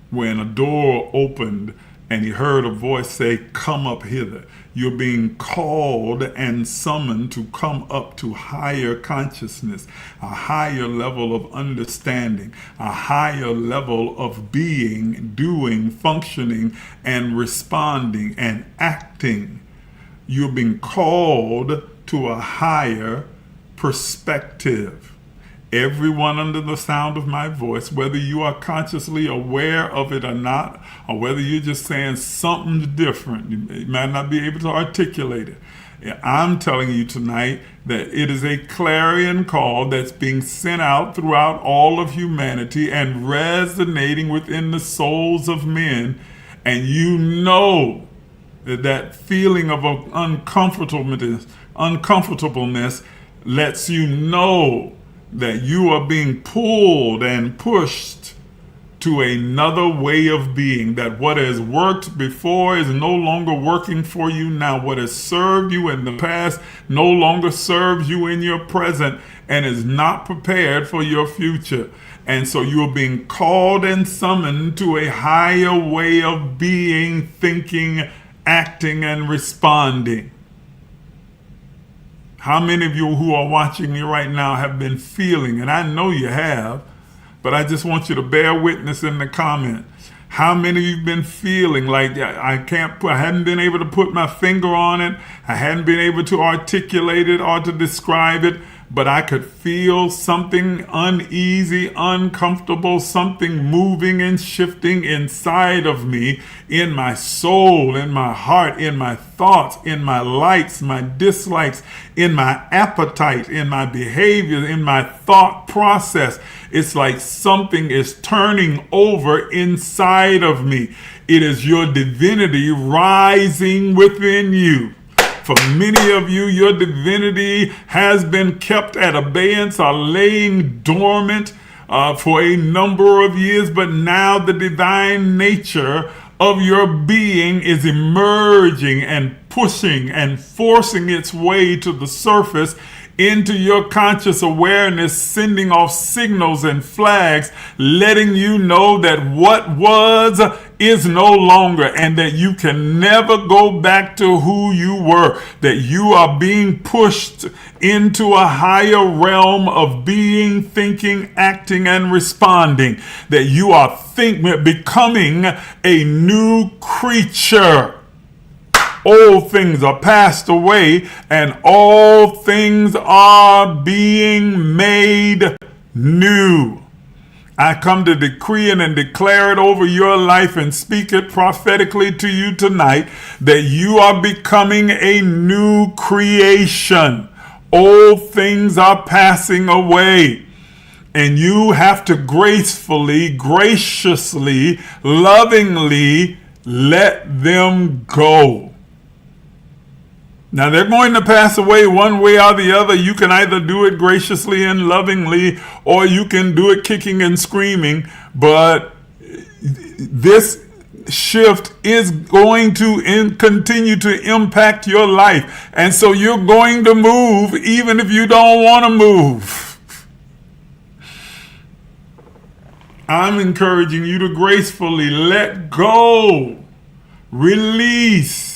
when a door opened and he heard a voice say, come up hither. You're being called and summoned to come up to higher consciousness, a higher level of understanding, a higher level of being, doing, functioning, and responding and acting. You're being called to a higher perspective. Everyone under the sound of my voice, whether you are consciously aware of it or not, or whether you're just saying something different, you might not be able to articulate it. I'm telling you tonight that it is a clarion call that's being sent out throughout all of humanity and resonating within the souls of men. And you know that feeling of uncomfortableness lets you know that you are being pulled and pushed to another way of being, that what has worked before is no longer working for you now. What has served you in the past no longer serves you in your present and is not prepared for your future. And so you're being called and summoned to a higher way of being, thinking, acting, and responding. How many of you who are watching me right now have been feeling, and I know you have, but I just want you to bear witness in the comment. How many of you have been feeling like I hadn't been able to put my finger on it, I hadn't been able to articulate it or to describe it, but I could feel something uneasy, uncomfortable, something moving and shifting inside of me, in my soul, in my heart, in my thoughts, in my likes, my dislikes, in my appetite, in my behavior, in my thought process. It's like something is turning over inside of me. It is your divinity rising within you. For many of you, your divinity has been kept at abeyance or laying dormant for a number of years, but now the divine nature of your being is emerging and pushing and forcing its way to the surface into your conscious awareness, sending off signals and flags, letting you know that what was is no longer, and that you can never go back to who you were, that you are being pushed into a higher realm of being, thinking, acting, and responding, that you are becoming a new creature. Old things are passed away, and all things are being made new. I come to decree and declare it over your life and speak it prophetically to you tonight, that you are becoming a new creation. Old things are passing away. And you have to gracefully, graciously, lovingly let them go. Now, they're going to pass away one way or the other. You can either do it graciously and lovingly, or you can do it kicking and screaming. But this shift is going to continue to impact your life. And so you're going to move even if you don't want to move. I'm encouraging you to gracefully let go, release.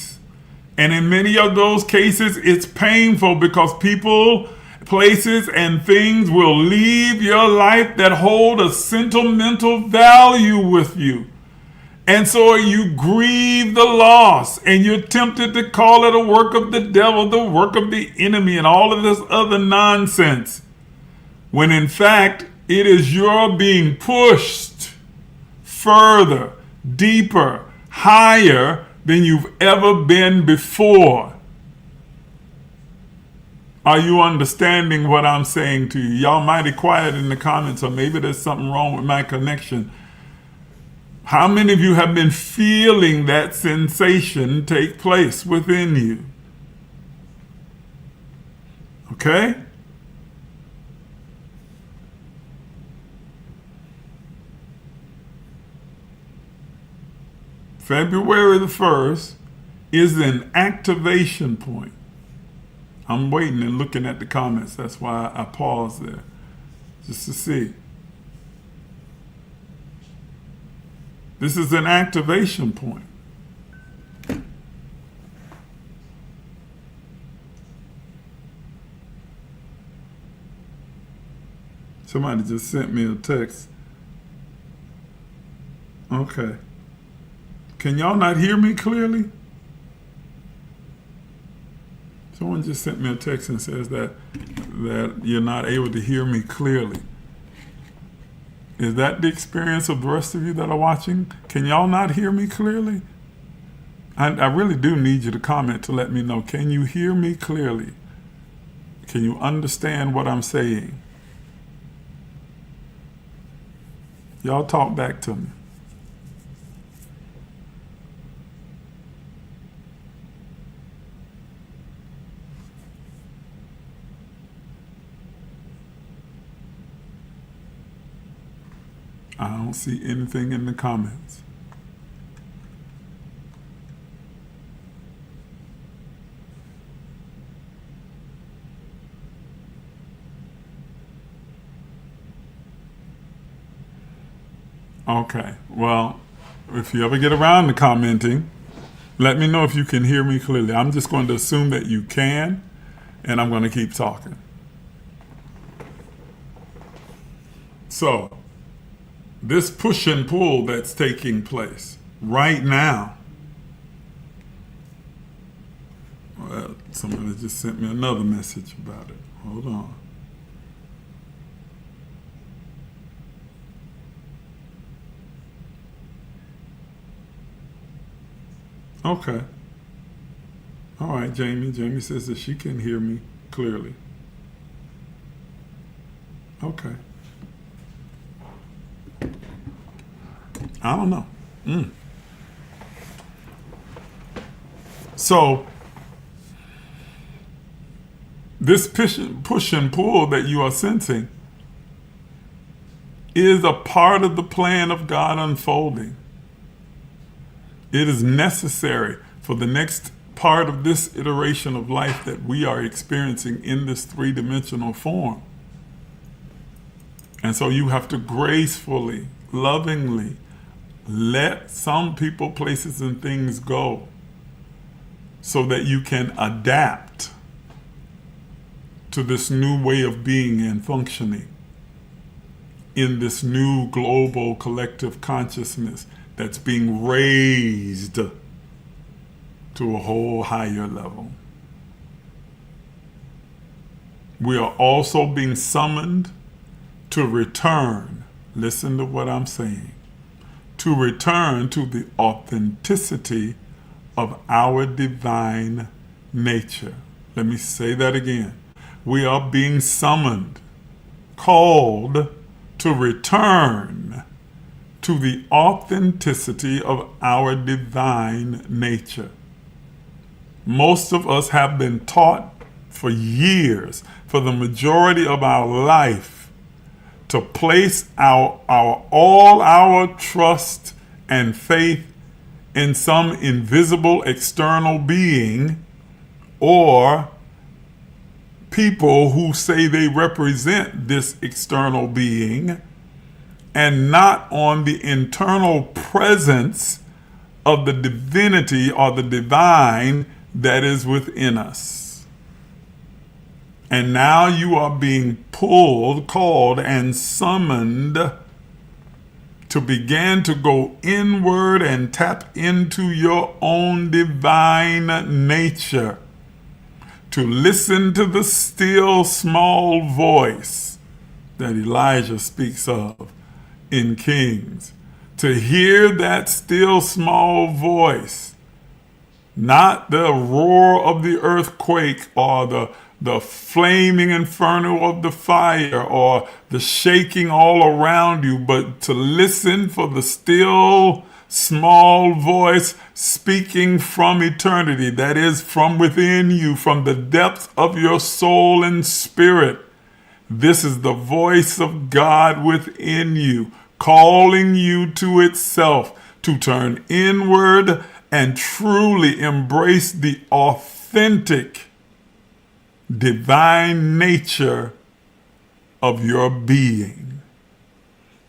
And in many of those cases, it's painful, because people, places, and things will leave your life that hold a sentimental value with you. And so you grieve the loss, and you're tempted to call it a work of the devil, the work of the enemy, and all of this other nonsense. When in fact, it is your being pushed further, deeper, higher than you've ever been before. Are you understanding what I'm saying to you? Y'all mighty quiet in the comments, or maybe there's something wrong with my connection. How many of you have been feeling that sensation take place within you? Okay? February the 1st is an activation point. I'm waiting and looking at the comments. That's why I paused there, just to see. This is an activation point. Somebody just sent me a text. Okay. Can y'all not hear me clearly? Someone just sent me a text and says that you're not able to hear me clearly. Is that the experience of the rest of you that are watching? Can y'all not hear me clearly? I really do need you to comment to let me know. Can you hear me clearly? Can you understand what I'm saying? Y'all talk back to me. I don't see anything in the comments. Okay, well, if you ever get around to commenting, let me know if you can hear me clearly. I'm just going to assume that you can, and I'm going to keep talking. So, this push and pull that's taking place right now. Well, somebody just sent me another message about it. Hold on. Okay. All right, Jamie. Jamie says that she can hear me clearly. Okay. I don't know. So, this push and pull that you are sensing is a part of the plan of God unfolding. It is necessary for the next part of this iteration of life that we are experiencing in this three-dimensional form. And so you have to gracefully, lovingly let some people, places, and things go so that you can adapt to this new way of being and functioning in this new global collective consciousness that's being raised to a whole higher level. We are also being summoned to return, listen to what I'm saying, to return to the authenticity of our divine nature. Let me say that again. We are being summoned, called to return to the authenticity of our divine nature. Most of us have been taught for years, for the majority of our life, to place all our trust and faith in some invisible external being or people who say they represent this external being, and not on the internal presence of the divinity or the divine that is within us. And now you are being pulled, called, and summoned to begin to go inward and tap into your own divine nature, to listen to the still small voice that Elijah speaks of in Kings, to hear that still small voice, not the roar of the earthquake or the flaming inferno of the fire or the shaking all around you, but to listen for the still small voice speaking from eternity, that is from within you, from the depths of your soul and spirit. This is the voice of God within you, calling you to itself to turn inward and truly embrace the authentic divine nature of your being.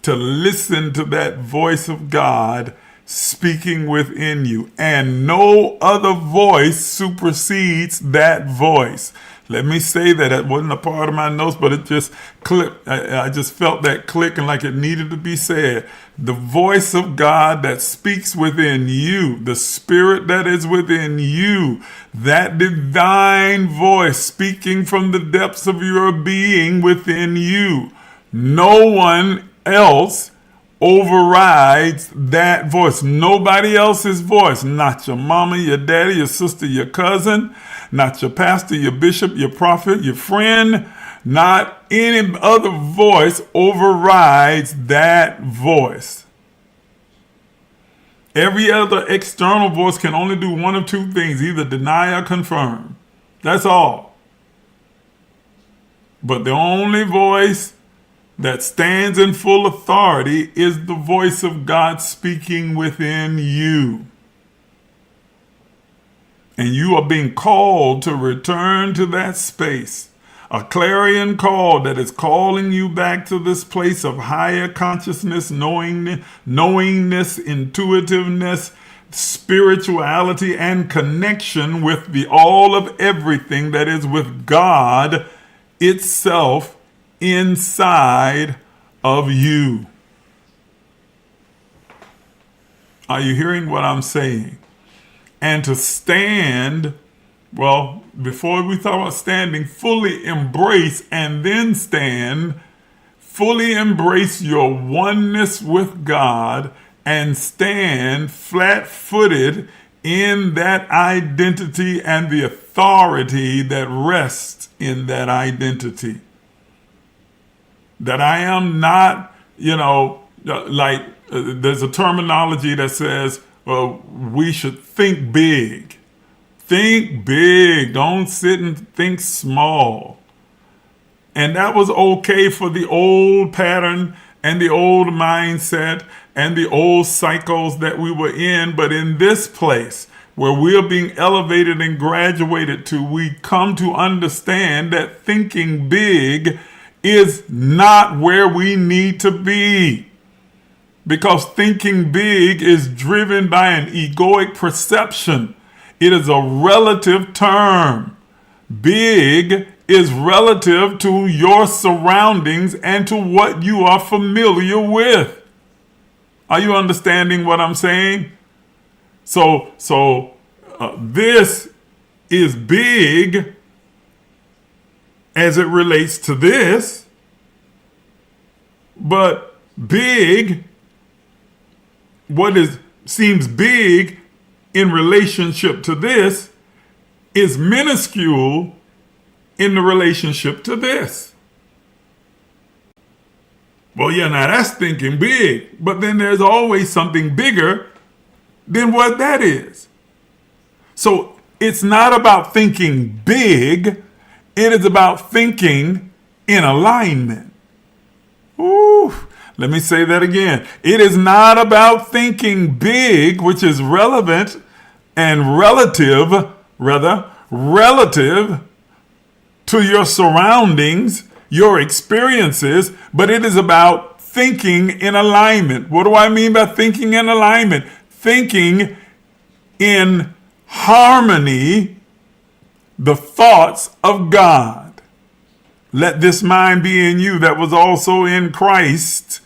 To listen to that voice of God speaking within you, and no other voice supersedes that voice. Let me say that it wasn't a part of my notes, but it just clicked. I just felt that click and like it needed to be said. The voice of God that speaks within you, the spirit that is within you, that divine voice speaking from the depths of your being within you. No one else overrides that voice. Nobody else's voice. Not your mama, your daddy, your sister, your cousin, not your pastor, your bishop, your prophet, your friend. Not any other voice overrides that voice. Every other external voice can only do one of two things, either deny or confirm. That's all. But the only voice that stands in full authority is the voice of God speaking within you. And you are being called to return to that space. A clarion call that is calling you back to this place of higher consciousness, knowingness, intuitiveness, spirituality, and connection with the all of everything that is with God itself inside of you. Are you hearing what I'm saying? And to stand, well, before we talk about standing, fully embrace and then stand, fully embrace your oneness with God and stand flat-footed in that identity and the authority that rests in that identity. That I am not, there's a terminology that says, well, we should think big. Think big. Don't sit and think small. And that was okay for the old pattern and the old mindset and the old cycles that we were in. But in this place where we are being elevated and graduated to, we come to understand that thinking big is not where we need to be. Because thinking big is driven by an egoic perception. It is a relative term. Big is relative to your surroundings and to what you are familiar with. Are you understanding what I'm saying? So this is big as it relates to this, but big, seems big in relationship to this, is minuscule in the relationship to this. Well, yeah, now that's thinking big, but then there's always something bigger than what that is. So it's not about thinking big, it is about thinking in alignment. Ooh, let me say that again. It is not about thinking big, which is relevant and relative to your surroundings, your experiences, but it is about thinking in alignment. What do I mean by thinking in alignment? Thinking in harmony, the thoughts of God. Let this mind be in you that was also in Christ,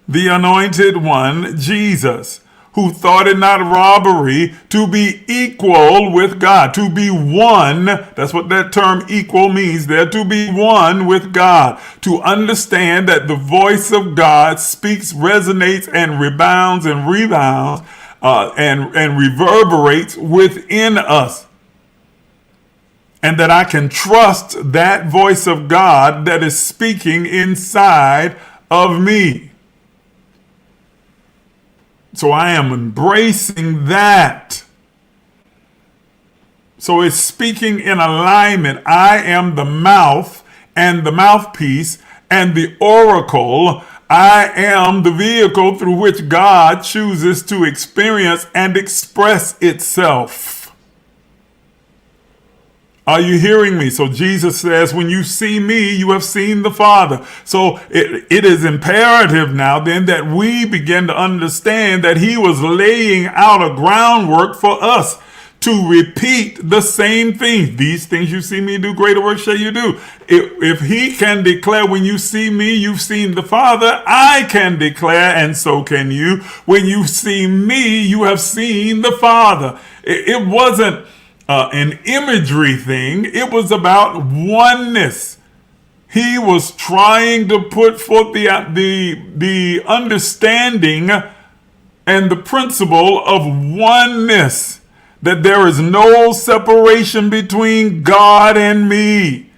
the anointed one, Jesus, who thought it not robbery to be equal with God, to be one. That's what that term equal means there, to be one with God, to understand that the voice of God speaks, resonates, and rebounds and rebounds and reverberates within us. And that I can trust that voice of God that is speaking inside of me. So I am embracing that. So it's speaking in alignment. I am the mouth and the mouthpiece and the oracle. I am the vehicle through which God chooses to experience and express itself. Are you hearing me? So Jesus says, when you see me, you have seen the Father. So it is imperative now then that we begin to understand that he was laying out a groundwork for us to repeat the same things. These things you see me do, greater work shall you do. If he can declare, when you see me, you've seen the Father, I can declare, and so can you. When you see me, you have seen the Father. It wasn't an imagery thing. It was about oneness. He was trying to put forth the understanding and the principle of oneness, that there is no separation between God and me,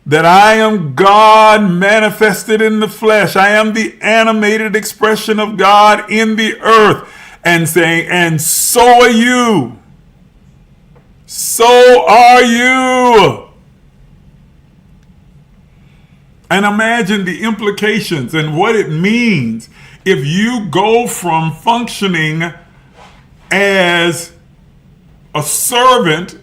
that I am God manifested in the flesh. I am the animated expression of God in the earth, and saying, and so are you. So are you. And imagine the implications and what it means if you go from functioning as a servant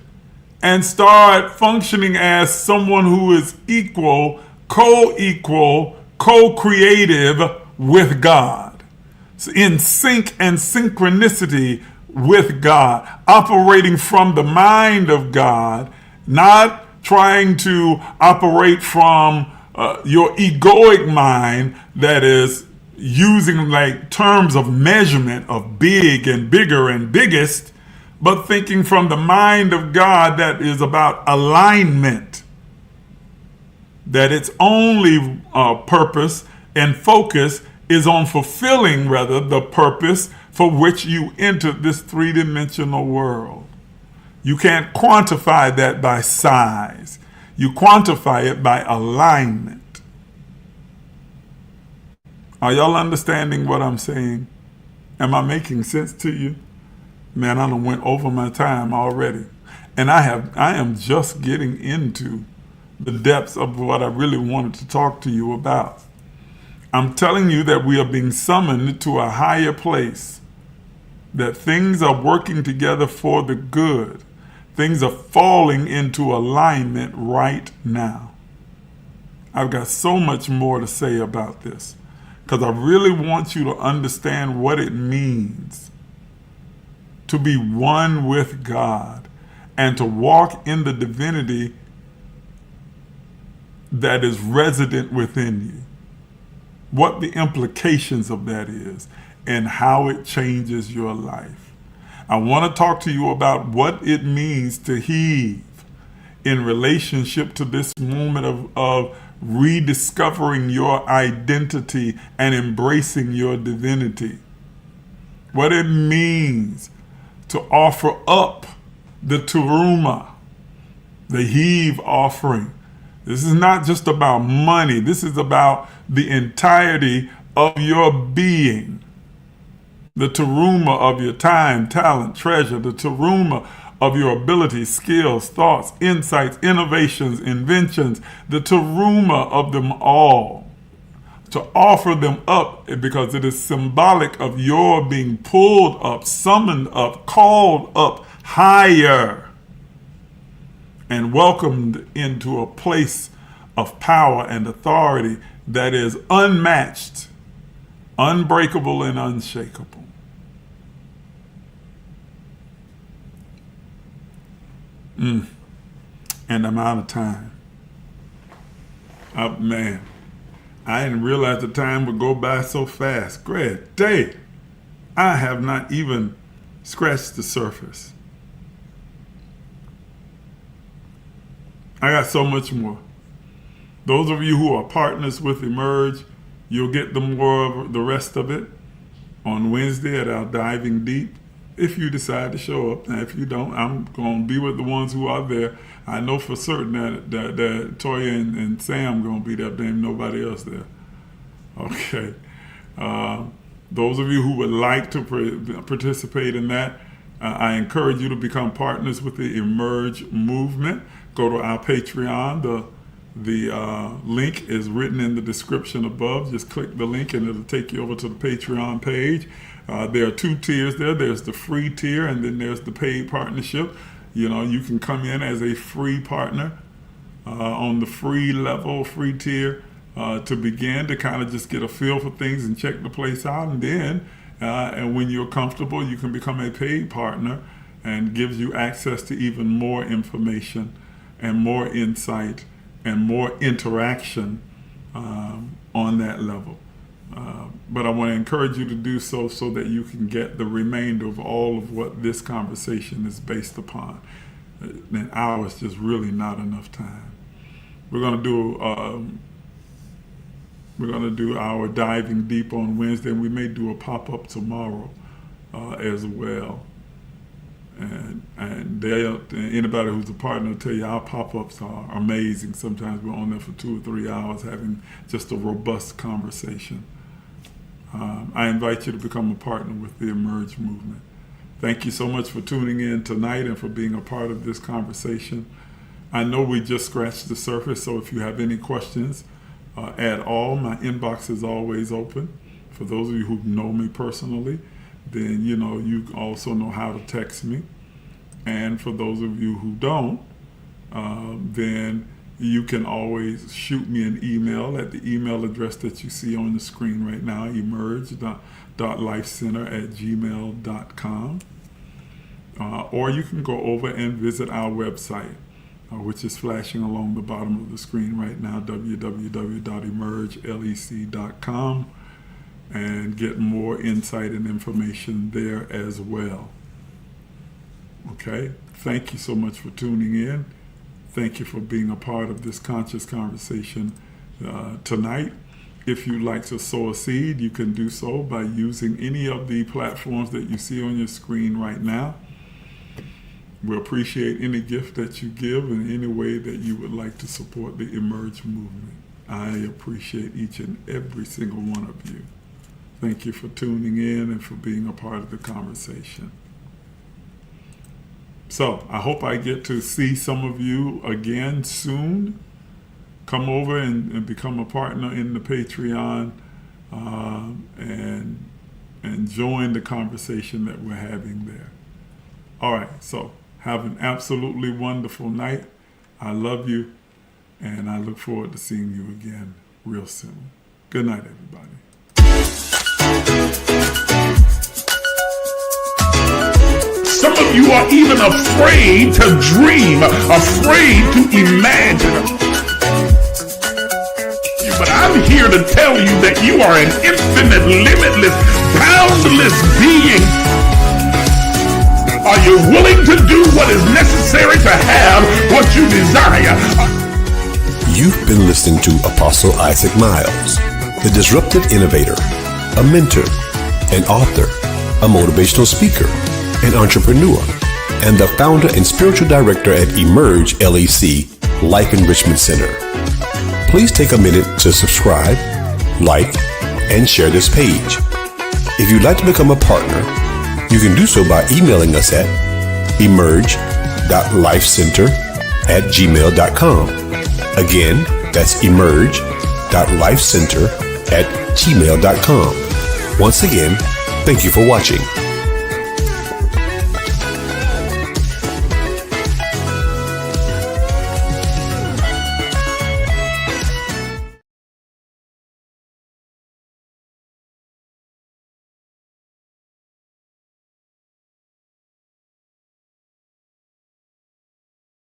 and start functioning as someone who is equal, co-creative with God, in sync and synchronicity with God, operating from the mind of God, not trying to operate from your egoic mind that is using like terms of measurement of big and bigger and biggest, but thinking from the mind of God that is about alignment, that its only purpose and focus is on fulfilling rather the purpose for which you entered this three-dimensional world. You can't quantify that by size. You quantify it by alignment. Are y'all understanding what I'm saying? Am I making sense to you? Man, I done went over my time already. And I am just getting into the depths of what I really wanted to talk to you about. I'm telling you that we are being summoned to a higher place, that things are working together for the good. Things are falling into alignment right now. I've got so much more to say about this, because I really want you to understand what it means to be one with God and to walk in the divinity that is resident within you. What the implications of that is and how it changes your life. I want to talk to you about what it means to heave in relationship to this moment of rediscovering your identity and embracing your divinity. What it means to offer up the teruma, the heave offering. This is not just about money. This is about the entirety of your being. The teruma of your time, talent, treasure, the teruma of your abilities, skills, thoughts, insights, innovations, inventions, the teruma of them all. To offer them up because it is symbolic of your being pulled up, summoned up, called up higher, and welcomed into a place of power and authority that is unmatched, unbreakable, and unshakable. And I'm out of time. Man, I didn't realize the time would go by so fast. Great day. I have not even scratched the surface. I got so much more. Those of you who are partners with Emerge, you'll get the rest of it on Wednesday at our Diving Deep, if you decide to show up. Now, if you don't, I'm going to be with the ones who are there. I know for certain that Toya and Sam going to be there. There ain't nobody else there. Okay. Those of you who would like to participate in that, I encourage you to become partners with the Emerge movement. Go to our Patreon. The link is written in the description above. Just click the link and it'll take you over to the Patreon page. There are 2 tiers there. There's the free tier and then there's the paid partnership. You know, you can come in as a free partner on the free level, free tier, to begin to kind of just get a feel for things and check the place out. And then, and when you're comfortable, you can become a paid partner, and gives you access to even more information and more insight and more interaction on that level. But I want to encourage you to do so that you can get the remainder of all of what this conversation is based upon. An hour is just really not enough time. We're going to do our Diving Deep on Wednesday, and we may do a pop-up tomorrow as well. And anybody who's a partner will tell you our pop-ups are amazing. Sometimes we're on there for 2 or 3 hours having just a robust conversation. I invite you to become a partner with the Emerge movement. Thank you so much for tuning in tonight and for being a part of this conversation. I know we just scratched the surface, so if you have any questions at all, my inbox is always open. For those of you who know me personally, then you also know how to text me. And for those of you who don't, then you can always shoot me an email at the email address that you see on the screen right now, emerge.lifecenter@gmail.com. Or you can go over and visit our website, which is flashing along the bottom of the screen right now, www.emergelec.com, and get more insight and information there as well. Okay, thank you so much for tuning in. Thank you for being a part of this conscious conversation tonight. If you'd like to sow a seed, you can do so by using any of the platforms that you see on your screen right now. We appreciate any gift that you give in any way that you would like to support the Emerge movement. I appreciate each and every single one of you. Thank you for tuning in and for being a part of the conversation. So I hope I get to see some of you again soon. Come over and become a partner in the Patreon and join the conversation that we're having there. All right, so have an absolutely wonderful night. I love you, and I look forward to seeing you again real soon. Good night, everybody. Some of you are even afraid to dream, afraid to imagine. But I'm here to tell you that you are an infinite, limitless, boundless being. Are you willing to do what is necessary to have what you desire? You've been listening to Apostle Isaac Miles, the disruptive innovator, a mentor, an author, a motivational speaker, an entrepreneur, and the founder and spiritual director at Emerge LEC Life Enrichment Center. Please take a minute to subscribe, like, and share this page. If you'd like to become a partner, you can do so by emailing us at emerge.lifecenter@gmail.com. Again, that's emerge.lifecenter@gmail.com. Once again, thank you for watching.